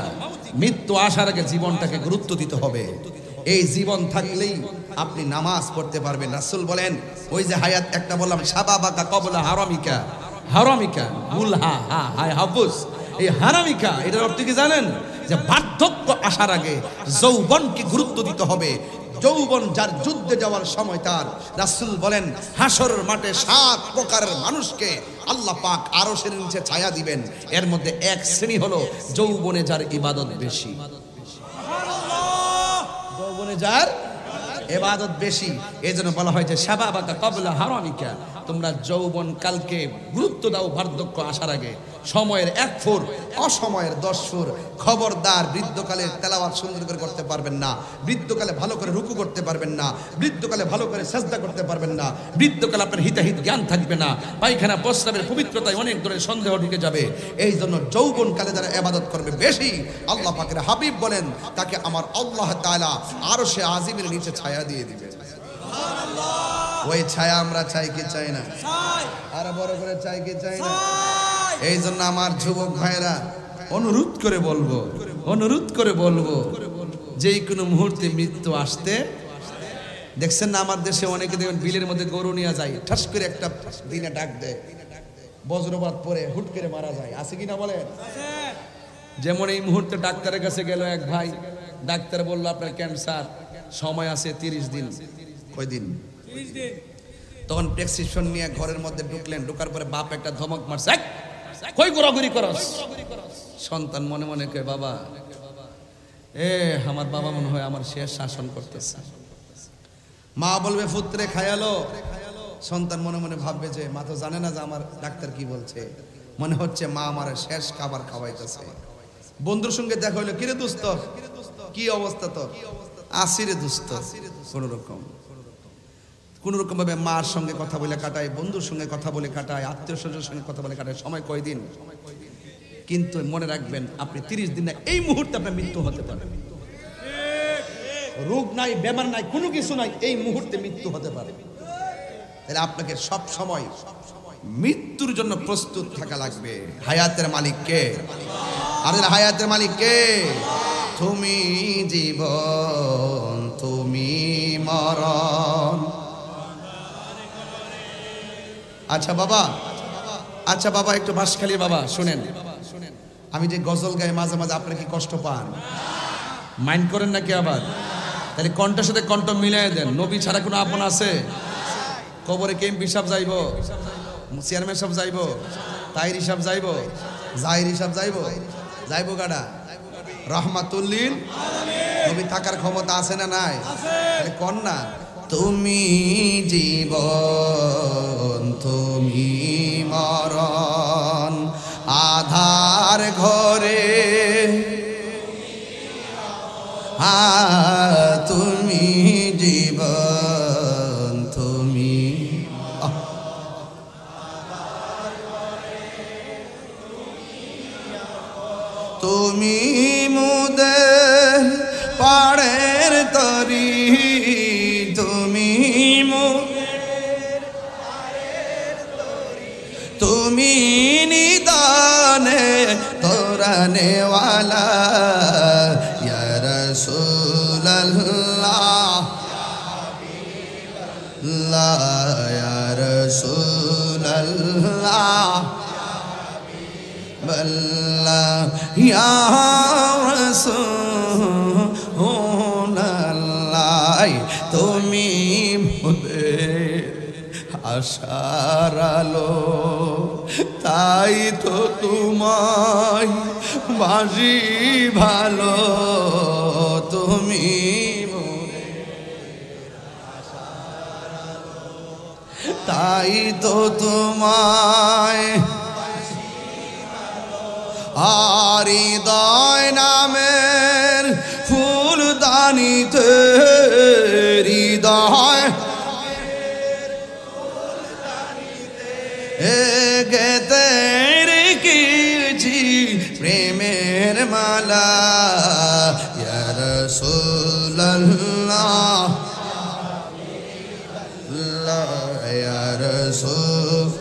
মৃত্যু আসার আগে জীবনটাকে গুরুত্ব দিতে হবে। এই জীবন থাকলেই আপনি নামাজ পড়তে পারবেন। রাসূল বলেন, ওই যে হায়াত একটা বললাম, শাবাবাকা ক্বাবলা হারামিকা, হারামিকা মুলহা হা হায় হাফুজ, এই হারামিকা এটার অর্থ কি জানেন? যে বার্ধক্য আসার আগে যৌবনকে গুরুত্ব দিতে হবে। যৌবন যার যুদ্ধে যাওয়ার সময় তার, রাসূল বলেন হাসরের মাঠে 7 প্রকারের মানুষকে আল্লাহ পাক আরশের নিচে ছায়া দিবেন। এর মধ্যে এক শ্রেণী হলো যৌবনে যার ইবাদত বেশি। সুবহানাল্লাহ! যৌবনে যার ইবাদত বেশি, এজন্য বলা হয় যে শাবাবাকা ক্বাবলা হারামিকা, তোমরা যৌবন কালকে গুরুত্ব দাও বার্ধক্য আসার আগে। সময়ের 1 ফুর, অসময়ের 10 ফুর। খবরদার বৃদ্ধকালে তেলাওয়াত সুন্দর করে করতে পারবেন না, বৃদ্ধকালে ভালো করে রুকু করতে পারবেন না, বৃদ্ধকালে ভালো করে সাজদা করতে পারবেন না, বৃদ্ধকালে আপনার হিতাহিত জ্ঞান থাকবে না, পায়খানা প্রস্রাবের পবিত্রতায় অনেক ধরনের সন্দেহ ঢুকে যাবে। এই জন্য যৌবনকালে যারা ইবাদত করবে বেশি, আল্লাহ পাকের হাবিব বলেন তাকে আমার আল্লাহ তাআলা আরশে আজিমের নিচে ছায়া দিয়ে দিবেন। সুবহানাল্লাহ! ওই ছায়া আমরা চাই কি চাই না? চাই। আর বড় করে চাই কি চাই না? এই জন্য আমার যুবক ভাইরা অনুরোধ করে বলবো, যেই কোনো মুহূর্তে মৃত্যু আসতে, দেখছেন না আমার দেশে অনেকে দেখবেন বিলের মধ্যে গরু নিয়ে যায়, ঠাস করে একটা দিনে ডাক দেয়, বজ্রপাত পরে হুট করে মারা যায়। আছে কিনা বলেন? যেমন এই মুহূর্তে ডাক্তারের কাছে গেল এক ভাই, ডাক্তার বলল আপনার ক্যান্সার, সময় আছে 30 দিন। কয় দিন? 30 দিন। তখন প্রেসক্রিপশন নিয়ে ঘরের মধ্যে ঢুকলেন, ঢোকার পরে বাপ একটা ধমক মারছে, কই ঘোরাঘুরি করস? সন্তান মনে মনে কয় বাবা, আমার বাবা মনে হয় আমার শেষ শাসন করতেছে। মা বলবে পুত্রে খায়ালো, সন্তান মনে মনে ভাববে যে মা তো জানে না যে আমার ডাক্তার কি বলছে, মনে হচ্ছে মা আমার শেষ খাবার খাওয়াইতেছে। বন্ধুর সঙ্গে দেখা হইলো, কিরে দোস্ত কি অবস্থা তোর? আসিরে দোস্ত। কোন রকম ভাবে মার সঙ্গে কথা বলে কাটায়, বন্ধুর সঙ্গে কথা বলে কাটায়, আত্মীয় স্বজনের সঙ্গে কথা বলে কাটায়, সময় কয়দিন। কিন্তু মনে রাখবেন আপনি 30 দিন না, এই মুহূর্তে আপনার মৃত্যু হতে পারে। রোগ নাই, বেমার নাই, কোনো কিছু নাই, এই মুহূর্তে মৃত্যু হতে পারে। তাহলে আপনাকে সব সময় মৃত্যুর জন্য প্রস্তুত থাকা লাগবে। হায়াতের মালিক কে? আর হায়াতের মালিক কে? তুমি জীবন, তুমি মরণ। আচ্ছা বাবা একটু বাঁশখালী বাবা শুনেন, আমি যে গজল গাই মাঝে মাঝে আপনারা কি কষ্ট পান? মাইন্ড করেন নাকি আবার? তাহলে কণ্ঠের সাথে কণ্ঠ মিলাই দেন। নবী ছাড়া কোনো আপন আছে? কবরে কেএমপি সাহেব যাইব, চেয়ারম্যান সাহেব যাইব, তাইরি সাহেব যাইব, জাহিরি সাহেব যাইব গাডা রহমাতুল্লিল নবী থাকার ক্ষমতা আছে না নাই? তাহলে কোন না তুমি জীবন, তুমি মরণ, আধার ঘরে তুমি জীবন, তুমি তুমি মুদের পাড়ের তরি, তুমি তুমি নিদানে তোরানে ওয়ালা ইয়া রাসূলুল্লাহ, ইয়া রাসূলুল্লাহ, ইয়া রাসূলুল্লাহ, তুমি মোদের আশার আলো, তাই তো তোমায় বাজি ভালো, তুমি তাই তো তোমায় হৃদয় নামের ফুলদানিতে, হৃদয় গেতে রেখেছি প্রেমের মালা, ইয়া রাসূলুল্লাহ, ইয়া রাসূলুল্লাহ,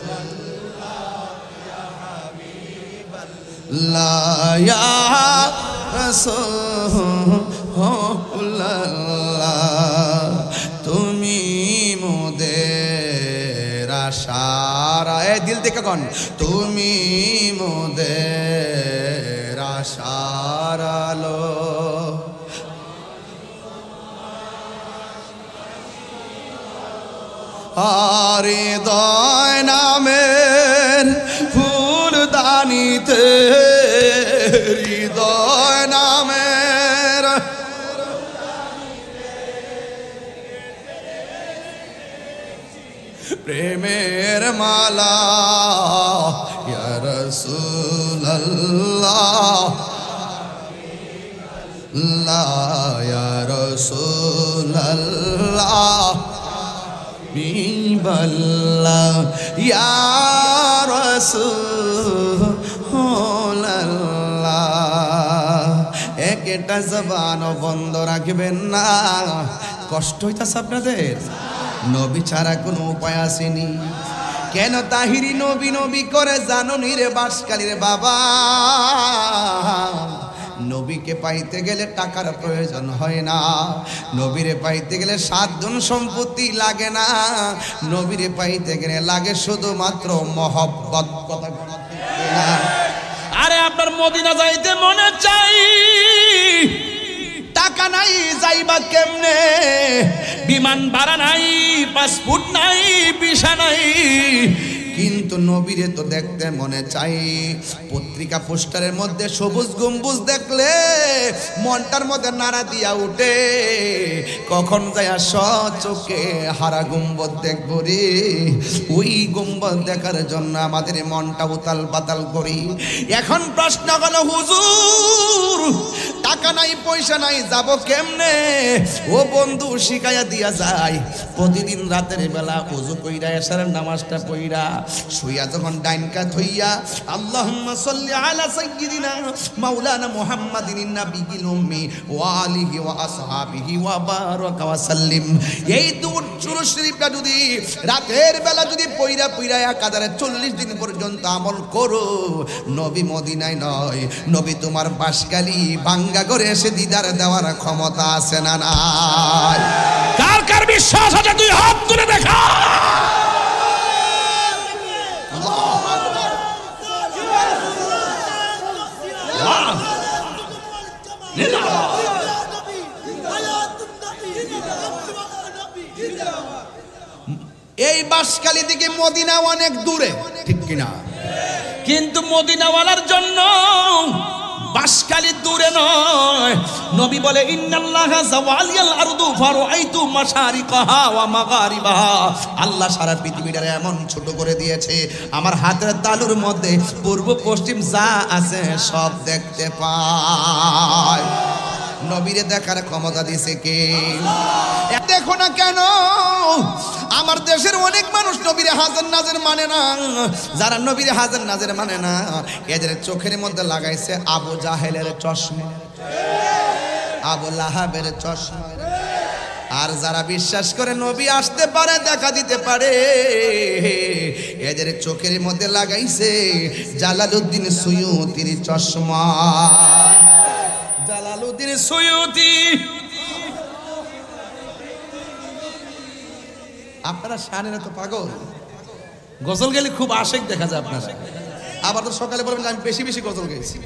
ইয়া রাসূলুল্লাহ, তুমি মোদের আশার দিল থেকে কোন, তুমি মোদের আশার আলো, হৃদয় নামের ফুলদানিতে, হৃদয় নামের প্রেমের মালা, ইয়া রাসূলুল্লাহ, ইয়া রাসূলুল্লাহ, বিবাল্লাহ, ইয়া রাসূলুল্লাহ। একটা জবানও বন্ধ রাখবেন না। কষ্ট হইতাছে আপনাদের? নবী ছাড়া কোনো উপায় আসেনি। কেন তাহিরি নবী নবী করে জানুনি রে বাঁশখালীর বাবা? নবীকে পাইতে গেলে টাকার প্রয়োজন হয় না, নবীরে পাইতে গেলে 7 ধন সম্পত্তি লাগে না, নবীরে পাইতে গেলে লাগে শুধুমাত্র মহব্বত। কথা বলা ঠিক না? আরে আপনার মদিনা যাইতে মনে চাই, টাকা নাই, যাইবা কেমনে? বিমান ভাড়া নাই, পাসপোর্ট নাই, ভিসা নাই, কিন্তু নবীরে তো দেখতে মনে চাই। পত্রিকা পোস্টারের মধ্যে সবুজ গম্বুজ দেখলে মনটার মধ্যে নাড়া দিয়া উঠে। কখন যায় চোখে হারা গম্বুজ দেখবো রে, ওই গম্বুজ দেখার জন্য আমাদের মনটা উতাল পাতাল করি। এখন প্রশ্ন হলো হুজুর, টাকা নাই পয়সা নাই যাব কেমনে ও বন্ধু শিখাইয়া দিয়া যায় প্রতিদিন রাতের বেলা ওযু কইরা এশারের নামাজটা পড়া শুইয়া যখন ডাইন কাত হইয়া আল্লাহুম্মা সাল্লি আলা সাইয়্যিদিনা মাওলানা মুহাম্মাদিন নাবিয়িল উম্মি ওয়া আলিহি ওয়া আসহাবিহি ওয়া বারাকা ওয়া সাল্লিম এই দুরূদ শরীফটা যদি রাতের বেলা যদি পড়া পড়া একাধারে 40 দিন পর্যন্ত আমল করো নবী মদিনায় নয় নবী তোমার বাসকালী ভাঙ্গা করে এসে দিদার দেওয়ার ক্ষমতা আছে না নাই কার কার বিশ্বাস আছে তুই হাত তুলে দেখা এই বাসকালী থেকে মদিনা অনেক দূরে ঠিক কিনা কিন্তু মদিনাওয়ালার জন্য বাসকালী দূরে নয় নবী বলে ইন্নাল্লাহা যাওয়ালিয়াল আরদু ফারাআইতু মাশারিকাহা ওয়া মাগারিবাহা আল্লাহ সারা পৃথিবীটারে এমন ছোট করে দিয়েছে আমার হাতের তালুর মধ্যে পূর্ব পশ্চিম যা আছে সব দেখতে পায় নবীরে দেখার ক্ষমতা দিয়েছে কে দেখো না কেন আমার দেশের অনেক মানুষ নবীরে হাজার নাজের মানে না যারা নবীরে হাজার নাজের মানে না এদের চোখের মধ্যে লাগাইছে আবু জাহেলের চশমা আবু লাহাবের চশমা আর যারা বিশ্বাস করে নবী আসতে পারে দেখা দিতে পারে এদের চোখের মধ্যে লাগাইছে জালালউদ্দিন সুয়ুতির চশমা জালালউদ্দিন সুয়ুতি আপনারা শানের তো পাগল গজল গেলে খুব আশেক দেখা যায় আপনারা আবার তো সকালে বলবেন আমি বেশি বেশি গজল গেছি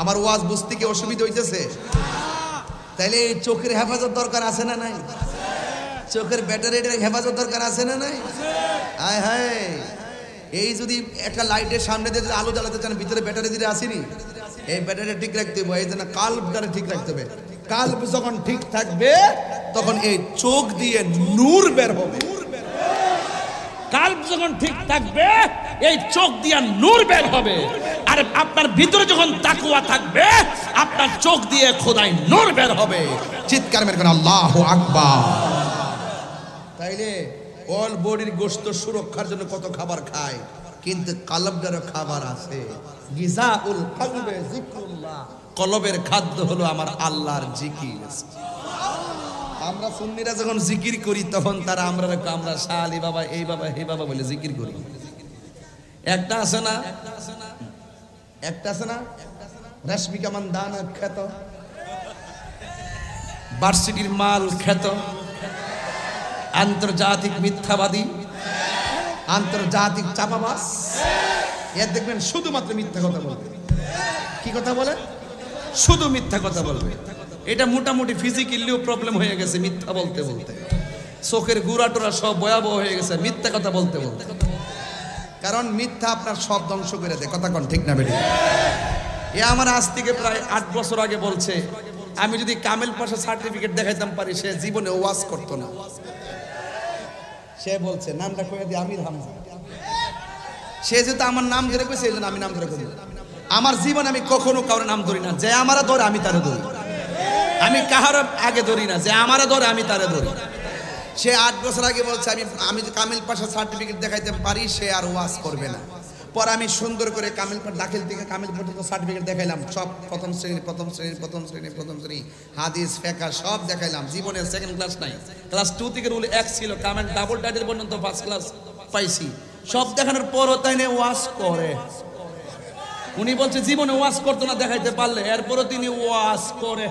আমার ওয়াজ বুঝতে কি অসুবিধা হইতেছে তাইলে চোখের হেফাজত দরকার আছে না নাই চোখের ব্যাটারির হেফাজত দরকার আছে না নাই হায় হায় এই যদি একটা লাইটের সামনে দিয়ে আলো জ্বালাতে চান ভিতরে ব্যাটারি দিতে আসেনি এই ব্যাটারি ঠিক রাখতে হবে এই জন্য কাল্বটারে ঠিক রাখতে হবে কাল্ব যখন ঠিক থাকবে তখন এই চোখ দিয়ে নূর বের হবে কাল্ব যখন ঠিক থাকবে এই চোখ দিয়ে নূর বের হবে আর আপনার ভিতরে যখন তাকওয়া থাকবে আপনার চোখ দিয়ে খোদাই নূর বের হবে চিৎকার মেরে কোন আল্লাহু আকবার তাইলে অল বডির গোশত সুরক্ষার জন্য কত খাবার খায় কিন্তু কলবেরও খাবার আছে গিজাউল কলবে যিকরুল্লাহ কলবের খাদ্য হলো আমার আল্লাহর জিকির আমরা সুন্নিরা যখন জিকির করি তখন তারা আমরা শাহ আলী বাবা এই বাবা হে বাবা বলে জিকির করি একটা আছে না রশ্মিকা মান্দানা খ্যাত ভার্সিটির মাল খ্যাত আন্তর্জাতিক মিথ্যাবাদী আন্তর্জাতিক চাপাবাজ এর দেখবেন শুধুমাত্র মিথ্যা কথা বলবে কি কথা বলে শুধু মিথ্যা কথা বলবে এটা মোটামুটি ফিজিক্যালিও প্রবলেম হয়ে গেছে মিথ্যা বলতে বলতে চোখের গুড়াটোরা সব ভয়াবহ হয়ে গেছে মিথ্যা কথা বলতে বলতে কারণ মিথ্যা আপনার সব ধ্বংস করে দেয় কথা কোন ঠিক না বেটি এ আমার আজ থেকে প্রায় 8 বছর আগে বলছে আমি যদি কামেল পাশা সার্টিফিকেট দেখাইতাম পারি সে জীবনে ওয়াজ করতো না সে বলছে নামটা কয়ে দিয়ে আমির হামজা সে যেহেতু আমার নাম ধরে কইছে এই জন্য আমি নাম ধরে কই আমার জীবন আমি কখনো কারোর নাম ধরি না যে আমারা ধরে আমি তারে ধরি আমি কাহার আগে ধরি না যে আমারা ধরে আমি তারে ধরি সে 8 বছর আগে বলছে আমি কামিল পাশা সার্টিফিকেট দেখাইতে পারি সে আর ওয়াজ করবে না পরে আমি সুন্দর করে কামিল পাঠ দাখিল থেকে কামিল পর্যন্ত সার্টিফিকেট দেখাইলাম সব প্রথম শ্রেণী হাদিস ফিকহ সব দেখাইলাম জীবনের সেকেন্ড ক্লাস নাই ক্লাস 2 থেকে রুল 1 ছিল কামিল ডাবল টাইটেল পর্যন্ত ফার্স্ট ক্লাস পাইছি সব দেখানোর পরও তাই না ওয়াজ করে উনি বলছে জীবনে ওয়াজ করতো না দেখাইতে পারলে এরপরও তিনি ওয়াজ করে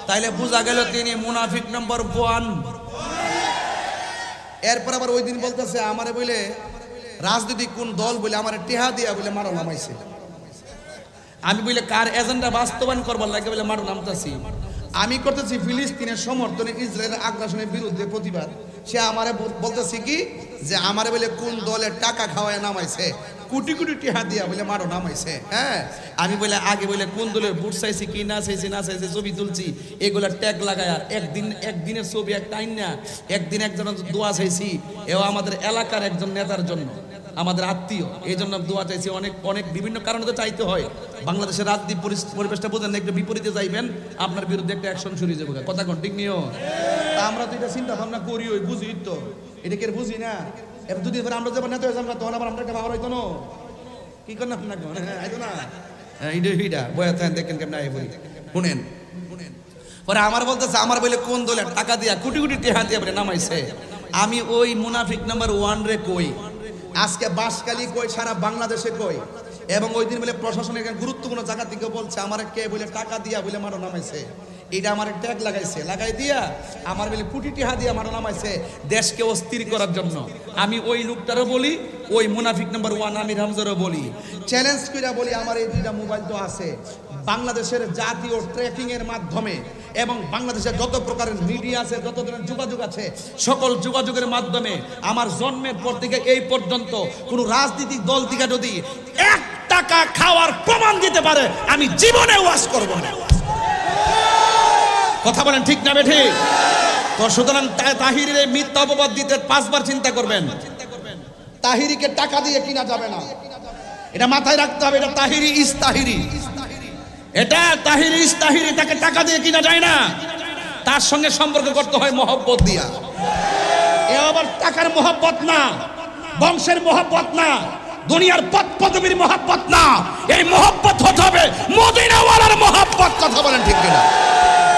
তাইলে বোঝা গেল তিনি মুনাফিক নাম্বার 1 এরপর আবার ওই দিন বলতেছে আমারে বলে রাজনৈতিক কোন দল বলে আমার টেহা দিয়া বলে মারো নামাইছে আমি বলে কার এজেন্ডা বাস্তবায়ন করবার লাগে বলে মারো নামতাছি আমি করতেছি ফিলিস্তিনের সমর্থনে ইসরায়েলের আগ্রাসনের বিরুদ্ধে প্রতিবাদ সে আমারে বলতেছি কি যে আমারে বলে কোন দলের টাকা খাওয়ায় নামাইছে কোটি কোটি টেহা দিয়া বলে মারো নামাইছে হ্যাঁ আমি বলে আগে বলে কোন দলের বুট চাইছি কি না চাইছি ছবি তুলছি এগুলা ট্যাগ লাগায়া একদিনের ছবি একটা আইন না একদিন একজন দোয়া চাইছি এও আমাদের এলাকার একজন নেতার জন্য আমাদের আত্মীয়, এই জন্য দোয়া চাইছি। অনেক অনেক বিভিন্ন কারণে তো চাইতে হয়। বাংলাদেশের রাজনীতি পরিবেশটা বোঝেন, একটু বিপরীতে যাইবেন, আপনার বিরুদ্ধে একটা অ্যাকশন শুরু হয়ে যাবে। কথা কোন ঠিক নিও? তা আমরা তো এটা চিন্তা ভাবনা করি, ওই বুঝি তো, এটা কে বুঝি না। এবার দুদিন পরে আমরা যখন নেতা হয়ে যাবো তখন আবার আমরা একটা ভাবার হইতো না, কি করেন আপনার আইতো না এইটা বয়া থাকেন, দেখেন কেমন আই বলি। শুনেন পরে আমার বলতেছে, আমার বলে কোন দলে টাকা দিয়া কোটি কোটি টাকা দিয়া বলে নামাইছে। আমি ওই মুনাফিক নাম্বার 1 রে কই, আজকে বাঁশখালী কই, সারা বাংলাদেশে কই। এবং ওই দিন বলে প্রশাসনের গুরুত্বপূর্ণ জায়গা থেকে বলছে আমার কে বলে টাকা দিয়া বলে মারো নামাইছে। এটা আমার ট্যাগ লাগাইছে, লাগাই দিয়া আমার বলে কোটি টাকা দিয়া মারো নামাইছে দেশকে অস্থির করার জন্য। আমি ওই লোকটারও বলি, ওই মুনাফিক নাম্বার 1 আমির হামজারও বলি, চ্যালেঞ্জ কইরা বলি, আমার এই দুইটা মোবাইল তো আছে। বাংলাদেশের জাতীয় ট্র্যাকিং এর মাধ্যমে এবং বাংলাদেশের যত প্রকারের মিডিয়া আছে, যত ধরনের যোগাযোগ আছে, সকল যোগাযোগের মাধ্যমে আমার জন্মের পর থেকে এই পর্যন্ত কোন রাজনৈতিক দল থেকে যদি 1 টাকা খাওয়ার প্রমাণ দিতে পারে, আমি জীবনে ওয়াজ করব না। কথা বলেন ঠিক না বেঠিক? তো সুতরাং তাহিরের মিথ্যা অপবাদ দিতে 5 বার চিন্তা করবেন। তাহিরিকে টাকা দিয়ে কিনা যাবে না, এটা মাথায় রাখতে হবে। এটা তাহিরি ইস তাহিরি, এটা তাহিরি ইস তাহিরি, তাকে টাকা দিয়ে কিনা যায় না, তার সঙ্গে সম্পর্ক করতে হয় মহব্বত দিয়া। এ আবার টাকার মহব্বত না, বংশের মহব্বত না, দুনিয়ার পদ পদবীর মহব্বত না, এই মহব্বত হতে হবে মদিনাওয়ালার মহব্বত। কথা বলেন ঠিক কিনা?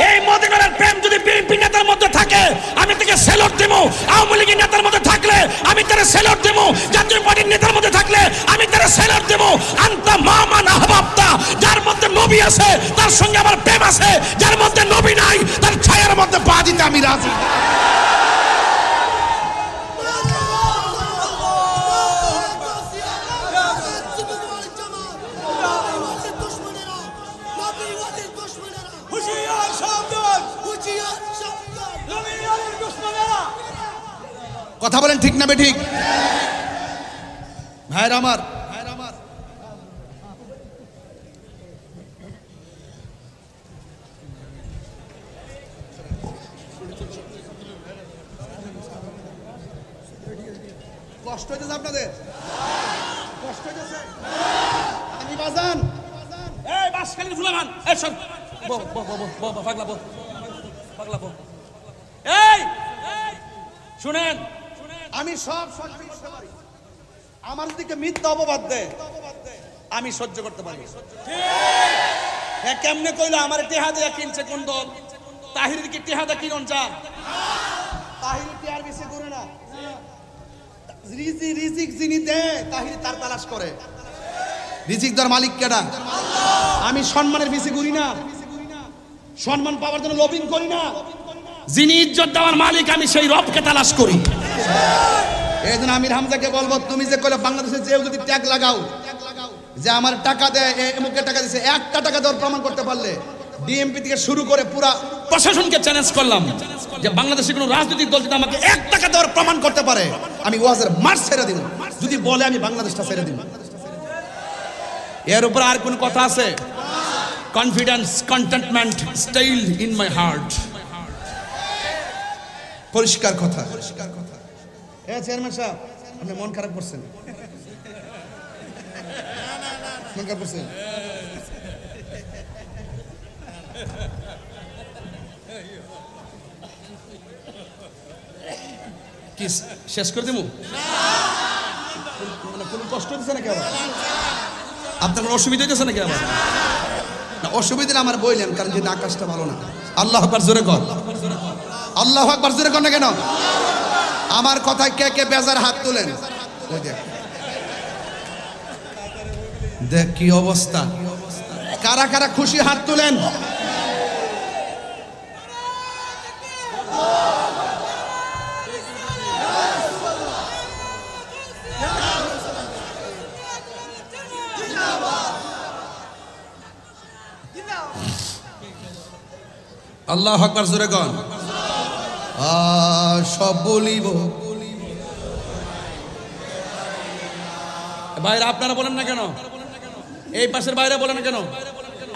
এই মদিনার প্রেম যদি বিএনপি নেতার মধ্যে থাকে আমি তাকে সেলুট দেব, আওয়ামী লীগের নেতার মধ্যে থাকলে আমি তাকে সেলুট দেব, জাতীয় পার্টির নেতার মধ্যে থাকলে আমি তাকে সেলুট দেব। আনতা মামান আহবাবতা, যার মধ্যে নবী আছে তার সঙ্গে আমার প্রেম আছে, যার মধ্যে নবী নাই তার ছায়ার মধ্যে পা দিতে আমি রাজি। কথা বলেন ঠিক না বেঠিক? ভাইরা আমার, কষ্ট হইতেছে আপনাদের? কষ্ট হইতেছে? আমি বাজান, এই বাসখালীর ফুলামান, এই সর পাগলা বো, পাগলা বো। এই শুনেন, আমি সব সহ্য করতে পারি, আমার দিকে মিথ্যা অপবাদ দেয় আমি সহ্য করতে পারি। হ্যাঁ, কেমনে কইলো আমার টেহা দেয়া কিনছে কোন দল? তাহিরের কি টেহা দেয়া কিনন যা? তাহির টেহার বেশি করে না, রিজিক যিনি দেয় তাহির তার তালাশ করে। রিজিক দেওয়ার মালিক কেডা? আমি সম্মানের বেশি করি না, সম্মান পাওয়ার জন্য লবিং করি না, যিনি ইজ্জত দেওয়ার মালিক আমি সেই রবকে তালাশ করি। এই জন্য আমির হামজাকে বলবো, তুমি যে কইলে বাংলাদেশে যে যদি ট্যাগ লাগাও যে আমার টাকা দেয়, এমুকে টাকা দিছে, 1 টাকা দেওয়ার প্রমাণ করতে পারলে ডিএমপি থেকে শুরু করে পুরা প্রশাসনকে চ্যালেঞ্জ করলাম যে বাংলাদেশে কোনো রাজনৈতিক দল যদি আমাকে 1 টাকা দেওয়ার প্রমাণ করতে পারে আমি ওয়াজের মাঠ ছেড়ে দিব, যদি বলে আমি বাংলাদেশটা ছেড়ে দিব। এর উপর আর কোন কথা আছে? Confidence, contentment, style in my heart. পরিষ্কার কথা। চেয়ারম্যান সাহেব, আপনি মন খারাপ করছেন, মন খারাপ করছেন? কি শেষ করে দেবো? কোনো কষ্ট হচ্ছে নাকি? আবার আপনার কোনো অসুবিধা হচ্ছে নাকি? আবার না, অসুবিধা আমার বললেন, কারণ যদি আকাশটা ভালো না। আল্লাহ আকবার জোরে কর, আল্লাহ আকবার জোরে কর না কেন? আমার কথায় কে কে বেজার হাত তোলেন? দেখ কি অবস্থা, কারা কারা খুশি হাত তোলেন? আল্লাহ আকবার জোরে কর। সব বলিব। ভাইরা আপনারা বলেন না কেন? এই পাশের বাইরে বলেন না কেন?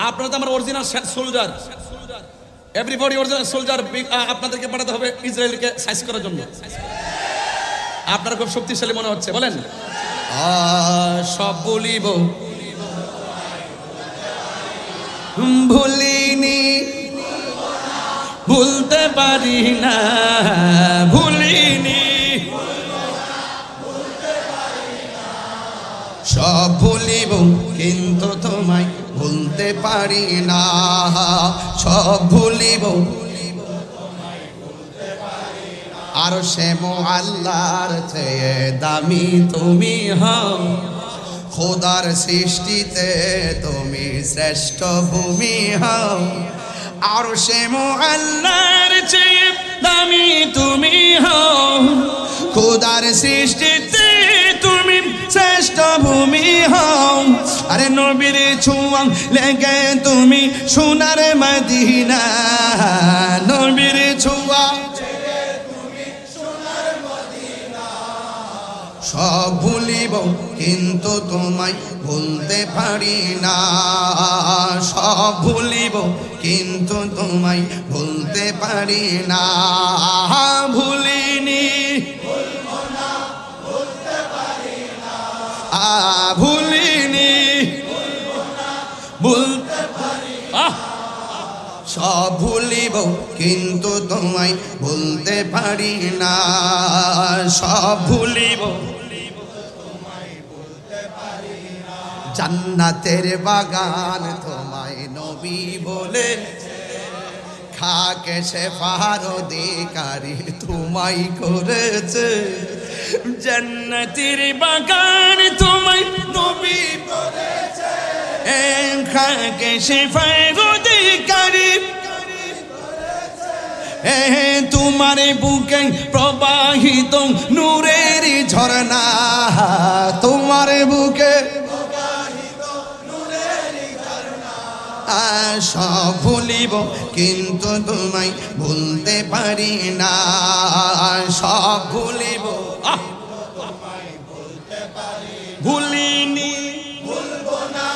আপনারা তো আমার original soldier, everybody original soldier. আপনাদেরকে পাঠাতে হবে ইসরায়েলকে সাইজ করার জন্য। আপনারা খুব শক্তিশালী মনে হচ্ছে, বলেন সব ভুলিব ভুলিনি ভুলতে পারি না ভুলিনি সব ভুলিব কিন্তু তোমায় ভুলতে পারি না সব ভুলিব আর সে আল্লাহর চেয়ে দামি তুমি হও খোদার সৃষ্টিতে তুমি শ্রেষ্ঠ ভূমি হও আর সে আল্লাহর চেয়ে দামি তুমি হও খোদার সৃষ্টিতে তুমি শ্রেষ্ঠ ভূমি হও আরে নবীর ছোঁয়া লেগে তুমি সোনার মদিনা নবীর ছোঁয়া সব ভুলিব কিন্তু তোমায় ভুলতে পারি না সব ভুলিব কিন্তু তোমায় ভুলতে পারি না ভুলিনি ভুলিনি ভুলতে সব ভুলিব কিন্তু তোমায় ভুলতে পারি না সব ভুলিব জান্নাতের বাগান তোমায় নবী বলে খাকে সে ফারদিকারি তোমায় করেছে জান্নাতের বাগান তোমায় নবী বলেছে খাকে সে ফারদিকারি তোমার বুকে প্রবাহিত নূরের ঝরনা তোমার বুকে সব ভুলিব কিন্তু তোমায় ভুলতে পারি না সব ভুলিব ভুলিনি ভুলবো না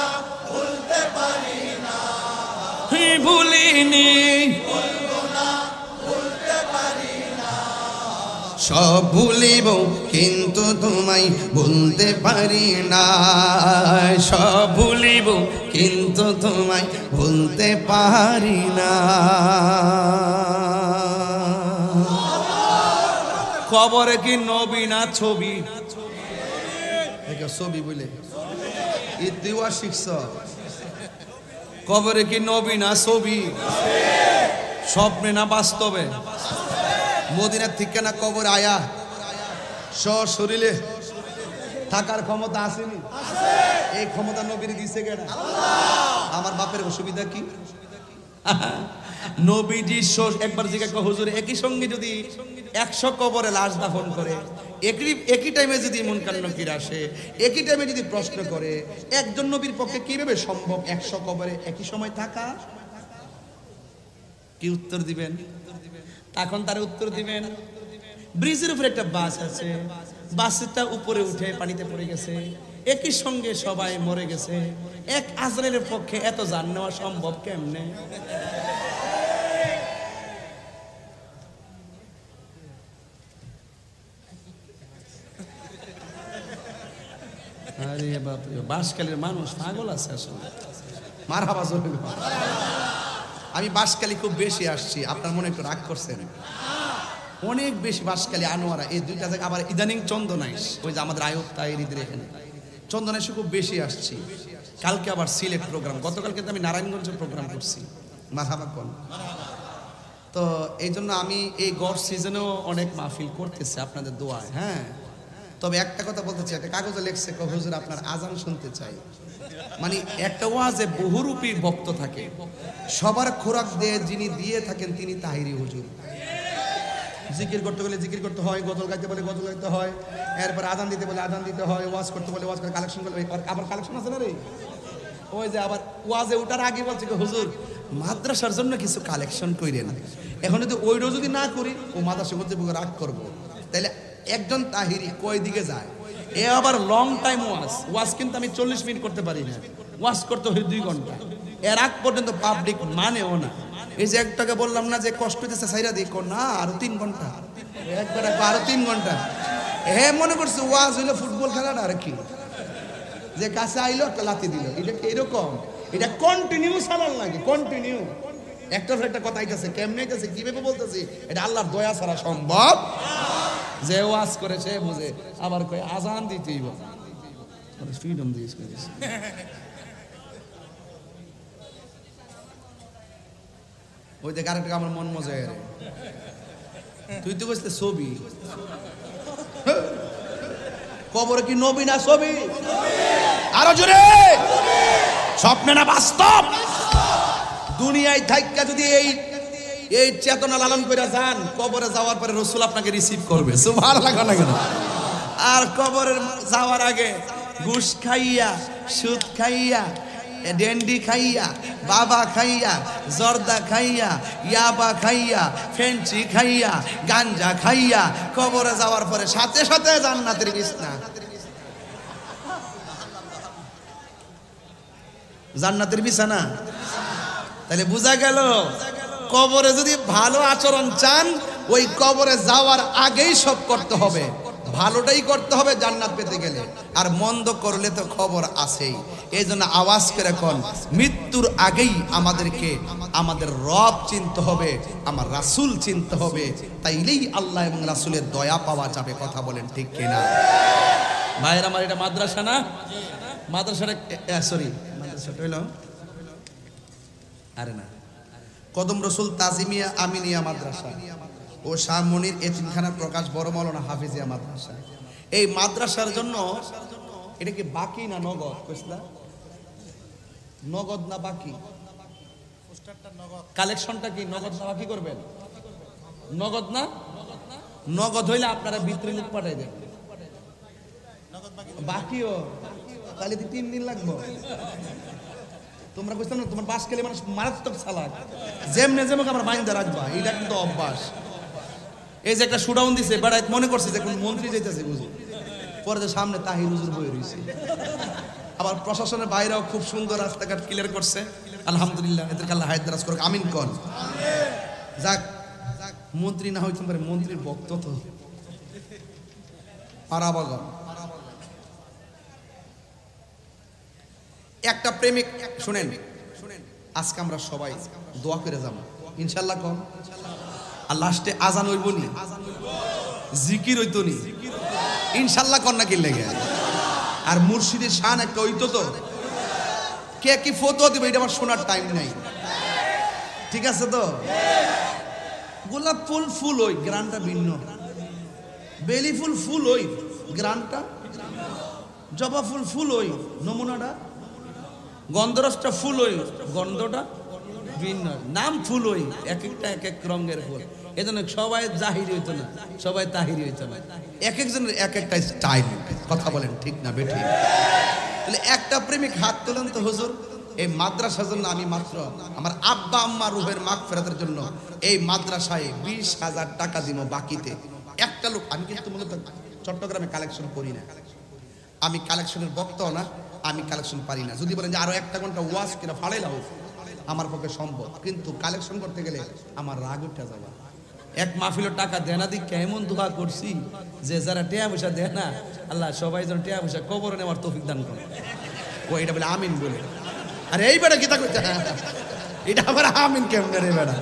ভুলতে পারি না ভুলিনি সব ভুলিব কিন্তু তোমায় ভুলতে পারি না সব ভুলিব কিন্তু তোমায় ভুলতে পারি না কবরে কি নবী না ছবি ছবি বলে দেওয়া শিখছ কবরে কি নবী না ছবি স্বপ্নে না বাস্তবে মদিনার থেকে না কবর আয়া শরীরে থাকার ক্ষমতা আসেনি এই ক্ষমতা নবীর দিছে কেন আমার বাপের অসুবিধা কি নবীজি একবার জিজ্ঞাসা হুজুর একই সঙ্গে যদি 100 কবরে লাশ দাফন করে একই টাইমে যদি মুনকার নাকির আসে একই টাইমে যদি প্রশ্ন করে একজন নবীর পক্ষে কিভাবে সম্ভব 100 কবরে একই সময় থাকা কি উত্তর দিবেন এখন তার উত্তর দিবেন ব্রিজের উপরে একটা বাস আছে বাসটা উপরে উঠে পানিতে পড়ে গেছে একই সঙ্গে সবাই মরে গেছে এক আজরাইলের পক্ষে এত জান নেওয়া সম্ভব কেমনে আরে বাপ রে বাসকালের মানুষ পাগল আছে আসলে মারহাবা জোরে আমি বাসকালী খুব বেশি আসছি আপনার মনে একটু রাগ করছেন অনেক বেশি বাসকালী আনোয়ারা এই দুইটা জায়গা আবার ইদানিং চন্দনাইশ ওই যে আমাদের আয়ত তাইরিদের এখানে চন্দনাইশে খুব বেশি আসছি কালকে আবার সিলেট প্রোগ্রাম গতকালকে তো আমি নারায়ণগঞ্জের প্রোগ্রাম করছি মারহাবা কোন তো এই জন্য আমি এই গড় সিজনেও অনেক মাহফিল করতেছি আপনাদের দোয়ায় হ্যাঁ তবে একটা কথা বলতে চাই একটা কাগজে লেখছে হুজুর আপনার আজান শুনতে চাই মানে একটা ওয়াজে বহুরূপী ভক্ত থাকে সবার খোরাক দিয়ে যিনি দিয়ে থাকেন তিনি তাহিরি হুজুর জিকির করতে বলে জিকির করতে হয় গজল গাইতে বলে গজল গাইতে হয় এরপর আজান দিতে বলে আজান দিতে হয় ওয়াজ করতে বলে ওয়াজ করে কালেকশন করতে আবার কালেকশন আছে না রে ওই যে আবার ওয়াজে ওঠার আগে বলছে হুজুর মাদ্রাসার জন্য কিছু কালেকশন কইরেন এখন যদি ওইটা যদি না করি ও মাদ্রাসা করতে রাগ করবো তাহলে একজন তাহিরি কয় দিকে যায় এ আবার লং টাইম ওয়াজ কিন্তু আমি 40 মিনিট করতে পারি না ওয়াজ করতে হয় 2 ঘন্টা এর আগ পর্যন্ত পাবলিক মানেও না এই যে একটাকে বললাম না যে কষ্ট দিচ্ছে সাইরা দিই, না আরো 3 ঘন্টা, একবার আরো 3 ঘন্টা। মনে করছে ওয়াজ হইলো ফুটবল খেলাটা আর কি, যে কাছে আইলো একটা লাথি দিল, এটা এরকম, এটা কন্টিনিউ চালান লাগে, কন্টিনিউ। একটার পর একটা কথা আইতেছে, কেমনে আইতেছে, কিভাবে বলতেছি, এটা আল্লাহর দয়া ছাড়া সম্ভব। যে ওয়াজ করে সে বুঝে, আবার কয় আজান দিতেই ফ্রিডম দিয়েছে। ওই দেখ আরেকটা আমার মন মজা রে, তুই তো বলছিস ছবি, কবরে কি নবী না ছবি? আরো জোরে, স্বপ্নে না বাস্তব? দুনিয়ায় থাইকা যদি এই চেতনা লালন করে যান, কবরে যাওয়ার পরে রাসূল আপনাকে রিসিভ করবে, সুবহানাল্লাহ না কেন? আর কবরে যাওয়ার আগে ঘুষ খাইয়া, সুদ খাইয়া, ডেন্ডি খাইয়া, বাবা খাইয়া, জর্দা খাইয়া, ইয়াবা খাইয়া, ফেন্সি খাইয়া, গাঞ্জা খাইয়া কবরে যাওয়ার পরে সাথে সাথে জান্নাতের বিছনা, জান্নাতের বিছানা। তাহলে বোঝা গেল, কবরে যদি ভালো আচরণ চান, ওই কবরে যাওয়ার আগেই সব করতে হবে, ভালোটাই করতে হবে জান্নাত পেতে গেলে। আর মন্দ করলে তো খবর আছেই। এই জন্য আওয়াজ করে কোন, মৃত্যুর আগেই আমাদেরকে আমাদের রব চিনতে হবে, আমার রাসূল চিনতে হবে, তাইলেই আল্লাহ এবং রাসূলের দয়া পাওয়া যাবে। কথা বলেন ঠিক কিনা? ভাইয়ের আমার, এটা মাদ্রাসা না? মাদ্রাসাটা সরি, মাদ্রাসাটা হইল আরে না, কদম রসুল তাজিমিয়া আমিনিয়া মাদ্রাসা ও শাহ মনির এতিমখানা প্রকাশ বড় মাওলানা হাফিজিয়া মাদ্রাসা। এই মাদ্রাসার জন্য এটা কি বাকি না নগদ? কইছলা নগদ না বাকি? কালেকশনটা কি নগদ না বাকি করবেন? নগদ না? নগদ হইলে আপনারা ভিতরে লোক পাঠাই দেন, বাকিও তাহলে 3 দিন লাগবে। তোমরা বুঝতাম না, তোমার বাস খেলে মানুষ মারাত্মক চালাক, যেমনে যেমন আমার বাইন্দা রাখবা, এটা কিন্তু অভ্যাস। এই যে একটা শুডাউন দিছে, বেড়ায় মনে করছে যে কোন মন্ত্রী যাইতেছে বুঝি, পরে যে সামনে তাহির হুজুর বয়ে রয়েছে। আবার প্রশাসনের বাইরেও খুব সুন্দর রাস্তাঘাট ক্লিয়ার করছে, আলহামদুলিল্লাহ, এদেরকে আল্লাহ হায়াত দারাজ করুক, আমিন কোন। যাক, মন্ত্রী না হইতে পারে, মন্ত্রীর ভক্ত তো পারাবাগন। একটা প্রেমিক, শুনেন, আজকে আমরা সবাই দোয়া করে যাবো ইনশাল্লাহ কোন, আর লাস্টে আজান হইব নি, জিকির হইতো নি ইনশাল্লাহ কোন, না কি লেগে? আর মুর্শিদের শান একটা হইতো তো, কে কি ফতোয়া দিবে এটা আমার শোনার টাইম নাই, ঠিক আছে তো? গোলাপ ফুল ফুল ওই গ্রানটা ভিন্ন, বেলি ফুল ফুল ওই গ্রানটা, জবা ফুল ফুল ওই নমুনাটা, গন্ধরসটা ফুল ওই গন্ধটা ভিন্ন, নাম ফুল ওই, এক একটা এক এক রঙের ফুল। এজন্য সবাই জাহিরি হইতো না, সবাই তাহিরি হইতো না, এক একজনের এক একটা স্টাইল। কথা বলেন ঠিক না বেঠিক? তাহলে একটা প্রেমিক হাত তোলেন তো হুজুর, এই মাদ্রাসার জন্য আমি মাত্র আমার আব্বা আম্মা রুহের মাগফিরাতের জন্য এই মাদ্রাসায় 20,000 টাকা দিব বাকিতে। একটা লোক, আমি কিন্তু মূলত চট্টগ্রামে কালেকশন করি না, আমি কালেকশনের বক্তাও না, আমি কালেকশন পারি না। যদি বলেন যে আরো 1 ঘন্টা ওয়াজ কিনা ফাড়াইলা হোক, আমার পক্ষে সম্ভব, কিন্তু কালেকশন করতে গেলে আমার রাগ উঠে যাবে। এক মাহফিলের টাকা দেনা দিক কেমন দোয়া করছি যে যারা টিয়া পয়সা দেয় না, আল্লাহ সবাই যেন টিয়া পয়সা কবরে নেওয়ার তৌফিক দান করে। ও এটা বলে আমিন বলে, আরে এই বেটা কিতা কইছে, এটা আবার আমিন কেমন রে বেটা,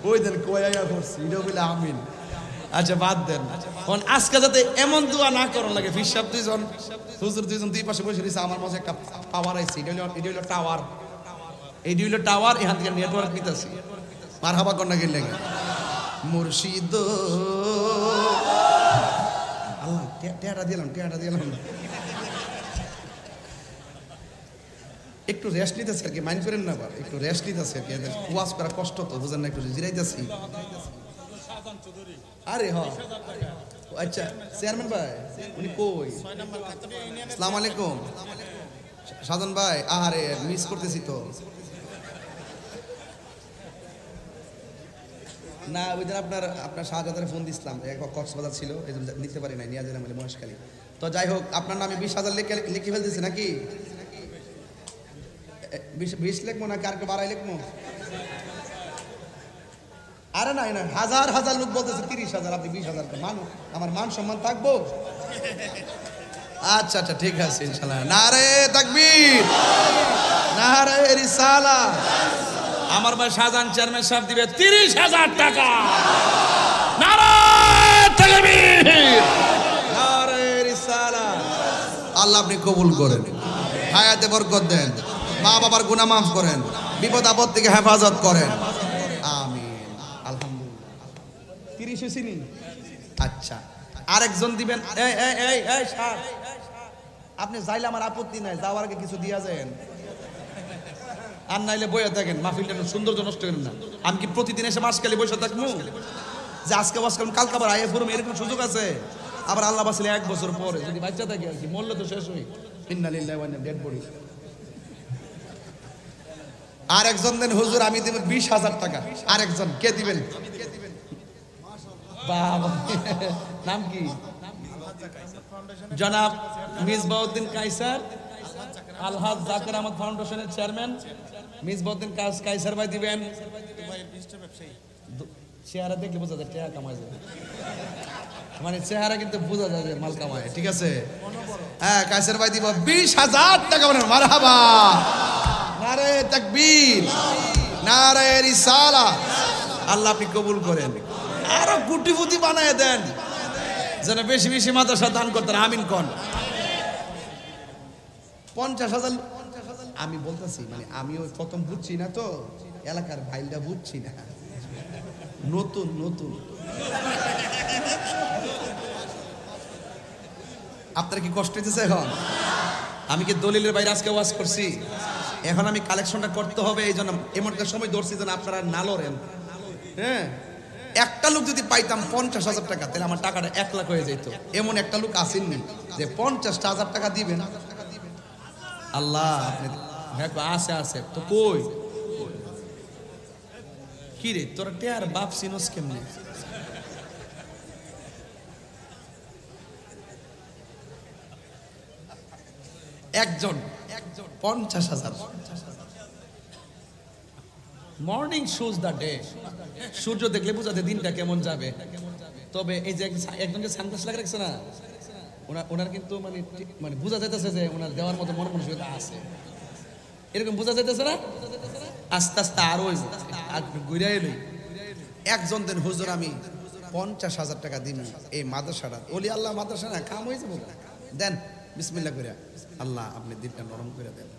ওই দিন কয়া করছি এটা বলে আমিন। আচ্ছা বাদ দেন, কারণ আজকে যাতে এমন দোয়া না করার লাগে। ফিরসাব দুইজন, হুজুর দুইজন, দুই পাশে বসে রয়েছে, আমার মাঝে একটা টাওয়ার আইছে, এটা হলো টাওয়ার, এই হলো টাওয়ার, এখান থেকে নেটওয়ার্ক নিতেছি। মারহাবা কন্যা গেলে মুর্শিদ, আল্লাহ টেয়াটা দিলাম, টেয়াটা দিলাম, একটু রেস্ট নিতেছে আর কি, মাইন্ড করেন না, আবার একটু রেস্ট নিতেছে আর কি, ওয়াজ করা কষ্ট তো বুঝেন না, একটু জিরাইতেছি। আরে হ, আচ্ছা চেয়ারম্যান ভাই উনি কই? আসসালামু আলাইকুম সাধন ভাই, আরে মিস করতেছি তো। না ওই দিন আপনার শাহজাদারে ফোন দিছিলাম, একবার কক্সবাজার ছিল, এই জন্য নিতে পারি নাই, নিয়ে যাই বলে মহেশখালী। তো যাই হোক, আপনার নামে 20,000 লিখে ফেলতেছি নাকি? 20 লিখবো নাকি আর বাড়াই লিখবো? আরে না না, হাজার হাজার লোক বলতেছে 30,000, আপনি 20,000 মানুষ, আমার মান সম্মান থাকবো? আচ্ছা আচ্ছা ঠিক আছে ইনশাআল্লাহ। নারে তাকবীর, নারে রিসালাত। আমার ভাই শাহজাহান চেয়ারম্যান সাহেব দিবে 30,000 টাকা। নারে তাকবীর, নারে রিসালাত। আল্লাহ আপনি কবুল করেন, হায়াতে বরকত দেন, মা বাবার গুনাহ মাফ করেন, বিপদ আপদ থেকে হেফাজত করেন, আমিন। আলহামদুলিল্লাহ 30 হইছিনি? আচ্ছা আরেকজন দিবেন। এই এই এই এই স্যার, আপনি যাইলে আমার আপত্তি নাই, যাওয়ার আগে কিছু দিয়া যান, আর নাইলে বইয়া থাকেন, মাহফিলটা সৌন্দর্য নষ্ট করেন না। আমি কি প্রতিদিন এসে মাসকালি বসে থাকবো যে আজকে বসকাল কালকে আবার আয়ে ফুরুম, এরকম সুযোগ আছে? আবার আল্লাহ বাসলে 1 বছর পরে যদি বাচ্চা থাকে আর কি, মরলে তো শেষ হই, ইন্না লিল্লাহি ওয়া ইন্না ডেড বডি। আরেকজন দেন হুজুর আমি দেব 20,000 টাকা। আরেকজন কে দিবেন? বাবা নাম কি? জনাব মিসবাউদ্দিন কায়সার, আলহাজ জাকির আহমদ ফাউন্ডেশনের চেয়ারম্যান মিসবাউদ্দিন কায়সার ভাই দিবেন। চেহারা দেখলে বোঝা যায় টাকা কামায় যায়, মানে চেহারা কিন্তু বোঝা যায় যে মাল কামায়, ঠিক আছে? হ্যাঁ কায়সার ভাই দিব 20,000 টাকা। মারহাবা, নারে তাকবীর, নারে রিসালাত। আল্লাহ আপনি কবুল করেন, আরো গুটিপুতি বানায় দেন যেন বেশি বেশি মাদ্রাসা দান করতেন, আমিন কোন। 50,000 আমি বলতেছি, মানে আমি ওই প্রথম বুঝছি না তো, এলাকার ভাইলটা বুঝছি না, নতুন নতুন। আপনার কি কষ্ট হইতেছে এখন? আমি কি দলিলের বাইরে আজকে ওয়াজ করছি? এখন আমি কালেকশনটা করতে হবে, এই জন্য এমন একটা সময় ধরছি যেন আপনারা না লড়েন। হ্যাঁ, একটা লোক যদি পাইতাম 50,000 টাকা, তাহলে আমার টাকাটা 1 লাখ হয়ে যেত। এমন একটা লোক আসেননি যে 50,000 টাকা দিবেন। আল্লাহ আছে আছে তো কই কি রে তোর টেয়ার বাপ সিনোস কেমনে? একজন 50,000। মর্নিং শুজ দ্য ডে, সূর্য দেখলে বোঝাতে দিনটা কেমন যাবে। তবে এই যে একজনকে সানগ্লাস লাগিয়ে রাখছে না, ওনার কিন্তু মানে বোঝা যাইতেছে যে ওনার দেওয়ার মতো মন মানসিকতা আছে, এরকম বোঝা যাইতেছে না? আস্তে আস্তে আরো ঘুরে এলো। একজন দেন হুজুর আমি 50,000 টাকা দিন, এই মাদ্রাসাটা ওলি আল্লাহ মাদ্রাসা না কাম হয়ে যাবো, দেন বিসমিল্লাহ করে। আল্লাহ আপনি দিনটা নরম করে দেন।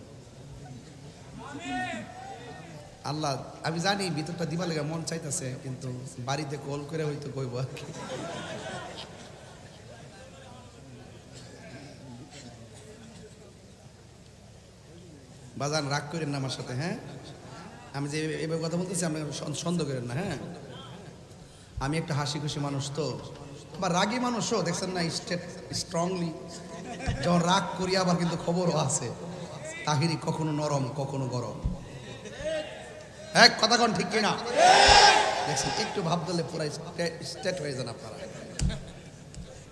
আল্লাহ আমি জানি ভিতরটা দিবা লেগে মন চাইতেছে, কিন্তু বাড়িতে কল করে হয়তো কইব আর কি। বাজান রাগ করেন না আমার সাথে, হ্যাঁ? আমি যে এভাবে কথা বলতেছি আপনি সন্দেহ করেন না, হ্যাঁ? আমি একটা হাসি খুশি মানুষ তো, বা রাগী মানুষও দেখছেন না, স্ট্রংলি যখন রাগ করি আবার কিন্তু খবরও আছে, তাহিরি কখনো নরম কখনো গরম। হ্যাঁ কথা কোন ঠিক কিনা? দেখছেন একটু ভাব দিলে পুরো স্টেট হয়ে যান আপনারা।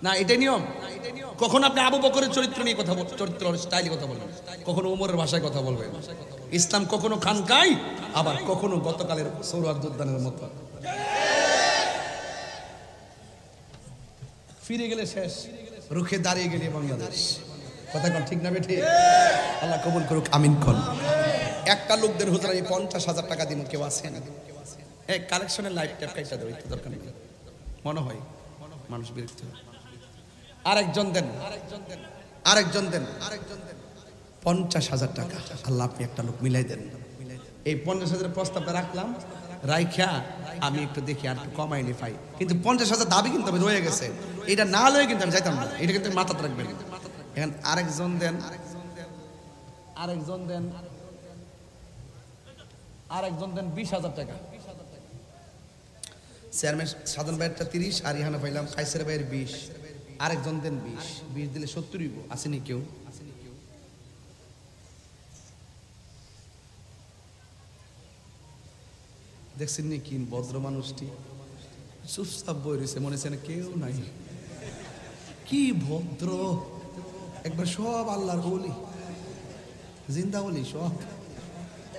না এটাই নিয়ম। কখন আপনি আবু বকরের চরিত্র নিয়ে কথা বলবেন, চরিত্র স্টাইলে কথা বলবেন, কখনো ওমরের ভাষায় কথা বলবেন। ইসলাম কখনো খানকাই, আবার কখনো গতকালের সৌরভ উদ্যানের মতো। ফিরে গেলে শেষ, রুখে দাঁড়িয়ে গেলে বাংলাদেশ। কথা কোন ঠিক না বেঠি? আল্লাহ কবুল করুক, আমিন কোন। একটা লোকদের হুজুর আমি 50,000 টাকা দিব, কেউ আছে না? এই কালেকশনের লাইভ ট্যাপ কাইটা দেব, একটু দরকার নেই, মনে হয় মানুষ বিরক্ত হয়। আরেকজন দেন, আরেকজন দেন 50,000 টাকা। আল্লাহ আপনি একটা লোক মিলাই দেন। এই 50,000 প্রস্তাবটা রাখলাম, রাইখা আমি একটু দেখি আর একটু কমাই নি পাই, কিন্তু 50,000 দাবি কিন্তু আমি রয়ে গেছে, এটা না লয়ে কিন্তু আমি যাইতাম না, এটা কিন্তু মাথাতে রাখবেন। এখন আরেকজন দেন, আরেকজন দেন, আরেকজন দেন 20,000 টাকা। চেয়ারম্যান সাধন ভাইয়েরটা 30 আর ইহানা পাইলাম কাইসার ভাইয়ের 20। আরেকজন দেন 20 দিলে 70 হইব। আসেনি কেউ? দেখছেন নি কি ভদ্র মানুষটি চুপচাপ বই রয়েছে, মনে হচ্ছে না কেউ নাই, কি ভদ্র একবার। সব আল্লাহর ওলি, জিন্দা ওলি, সব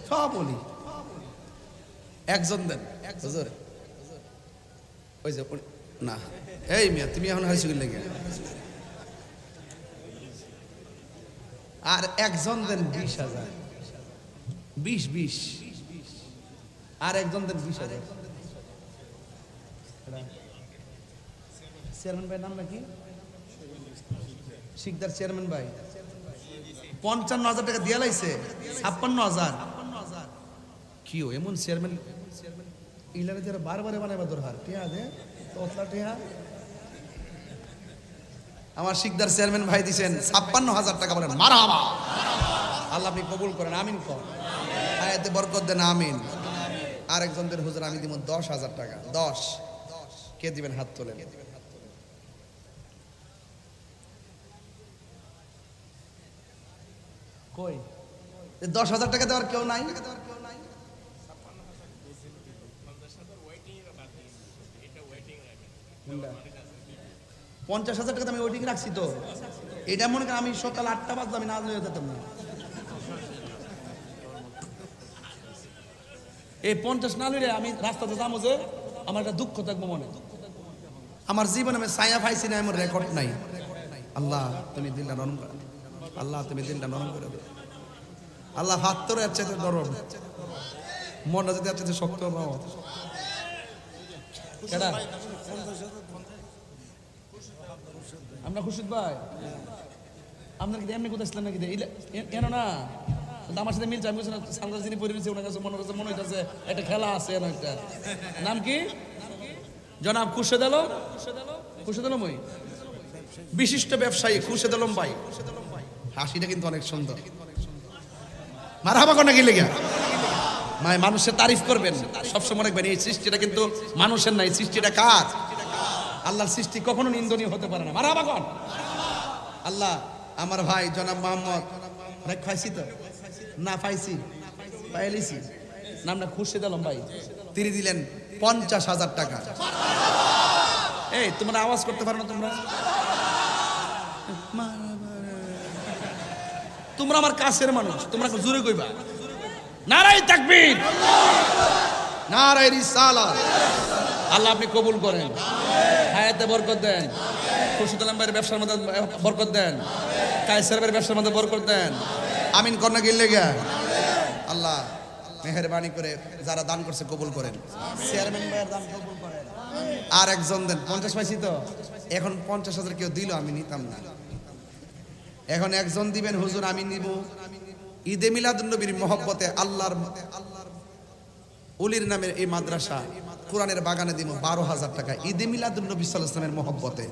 সব ওলি। একজন দেন হুজুর ওই যে না এই মিয়া তুমি এখন হাই স্কুল লেগে আর একজন দেন 20,000 20 আর একজন দেন 20,000 চেয়ারম্যান ভাই নাম নাকি শিকদার চেয়ারম্যান ভাই 55,000 টাকা দিয়া লাইছে 56,000 কি এমন চেয়ারম্যান ইলানে যারা বারবারে বানাইবা দরকার টিয়া দে তোতলা টিয়া আমার শিকদার চেয়ারম্যান ভাই দিবেন 56,000 টাকা বলেন মারহাবা আল্লাহ আপনি কবুল করেন আমিন কর আয়াতে বরকত দেন আমিন আরেকজনদের হুজুর আমি দিব 10,000 টাকা 10 কে দিবেন হাত তোলেন কই 10,000 টাকা দেওয়ার কেউ নাই 50,000 টাকা আমি ওয়েটিং রাখছি তো এটা মনে করেন আমি সকাল 8টা বাজে আমি না লয়ে যেতাম না এই 50 না লইলে আমি রাস্তাতে যাবো যে আমার একটা দুঃখ থাকবো মনে আমার জীবনে আমি ছায়া পাইছি না এমন রেকর্ড নাই আল্লাহ তুমি দিলটা নরম করে আল্লাহ তুমি দিলটা নরম করে দাও আল্লাহ হাত তোর এর চাইতে নরম মনটা যদি এর চাইতে শক্ত নাও কেডা আমরা খুশিদ ভাই আপনার কি এমনি কোথায় ছিলেন নাকি কেন না আমার সাথে মিলছে আমি সাংবাদিক যিনি পরিবেশ ওনার কাছে মনে হইতেছে একটা খেলা আছে এর একটা নাম কি জনাব খুরশেদ আলম ওই বিশিষ্ট ব্যবসায়ী খুরশেদ আলম ভাই হাসিটা কিন্তু অনেক সুন্দর মারহাবা কোন নাকি লেগে মাই মানুষের তারিফ করবেন সবসময় রাখবেন এই সৃষ্টিটা কিন্তু মানুষের নাই সৃষ্টিটা কার আল্লাহর সৃষ্টি কখনো নিন্দনীয় হতে পারে না মারহাবা কোন আল্লাহ আমার ভাই জনাব মোহাম্মদ খাইছি তো না পাইছি পাইলিছি নামটা খুরশেদ আলম ভাই তিনি দিলেন 50,000 টাকা এই তোমরা আওয়াজ করতে পারো না তোমরা আমার কাছের মানুষ তোমরা জোরে কইবা নারায়ে তাকবীর নারায়ে রিসালাত আল্লাহ আপনি কবুল করেন হায়াতে বরকত দেন খুরশেদ আলম ভাইয়ের ব্যবসার মধ্যে বরকত দেন কায়সার ভাইয়ের ব্যবসার মধ্যে বরকত দেন আমিন করনা গিল্লে গা আল্লাহ মেহেরবানি করে যারা দান করছে কবুল করেন চেয়ারম্যান ভাইয়ের দান কবুল করেন আর একজন দেন 50 পাইছি তো এখন 50,000 কেউ দিল আমি নিতাম না এখন একজন দিবেন হুজুর আমি নিব ঈদে মিলাদুন নবীর মহব্বতে আল্লাহর ওলির নামের এই মাদ্রাসা কোরআনের বাগানে দিব 12,000 টাকা ঈদে মিলাদুন নবী সাল্লাল্লাহু আলাইহি ওয়াসাল্লামের মহব্বতে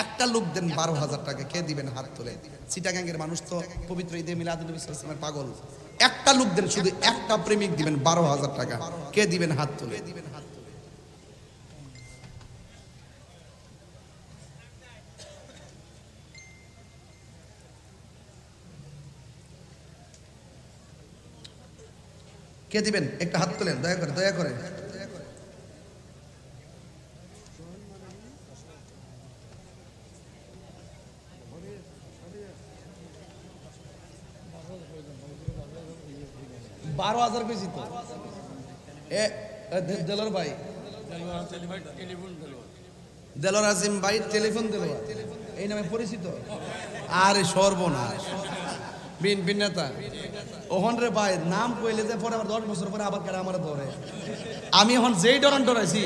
একটা লোক দেন 12,000 টাকা কে দিবেন হাত তুলে চিটাগাঙ্গের মানুষ তো পবিত্র ঈদে মিলাদুন নবী সাল্লাল্লাহু আলাইহি ওয়াসাল্লামের পাগল একটা লোক দেন শুধু একটা প্রেমিক দিবেন 12,000 টাকা কে দিবেন হাত তুলে কে দিবেন একটা হাত তোলেন দয়া করে বারো হাজার কেজি তো দেলোর ভাই দেলোর আজিম ভাই টেলিফোন দিল এই নামে পরিচিত আরে সর্বনাশ বিন নেতা ওহন রে ভাই নাম কইলে যে পরে আবার 10 বছর পরে আবার কেন আমার ধরে আমি এখন যেই ডরাইছি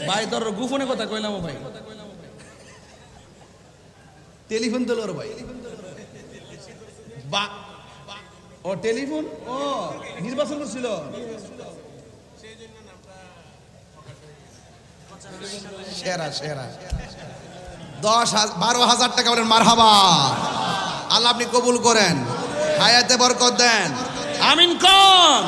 ভাই তোর গোপনে কথা কইলাম ভাই টেলিফোন দিল রে ভাই বা ও টেলিফোন ও নির্বাচন করছিল সেরা 12,000 টাকা বলেন মারহাবা আল্লাহ আপনি কবুল করেন হায়াতে বরকত দেন আমিন কোন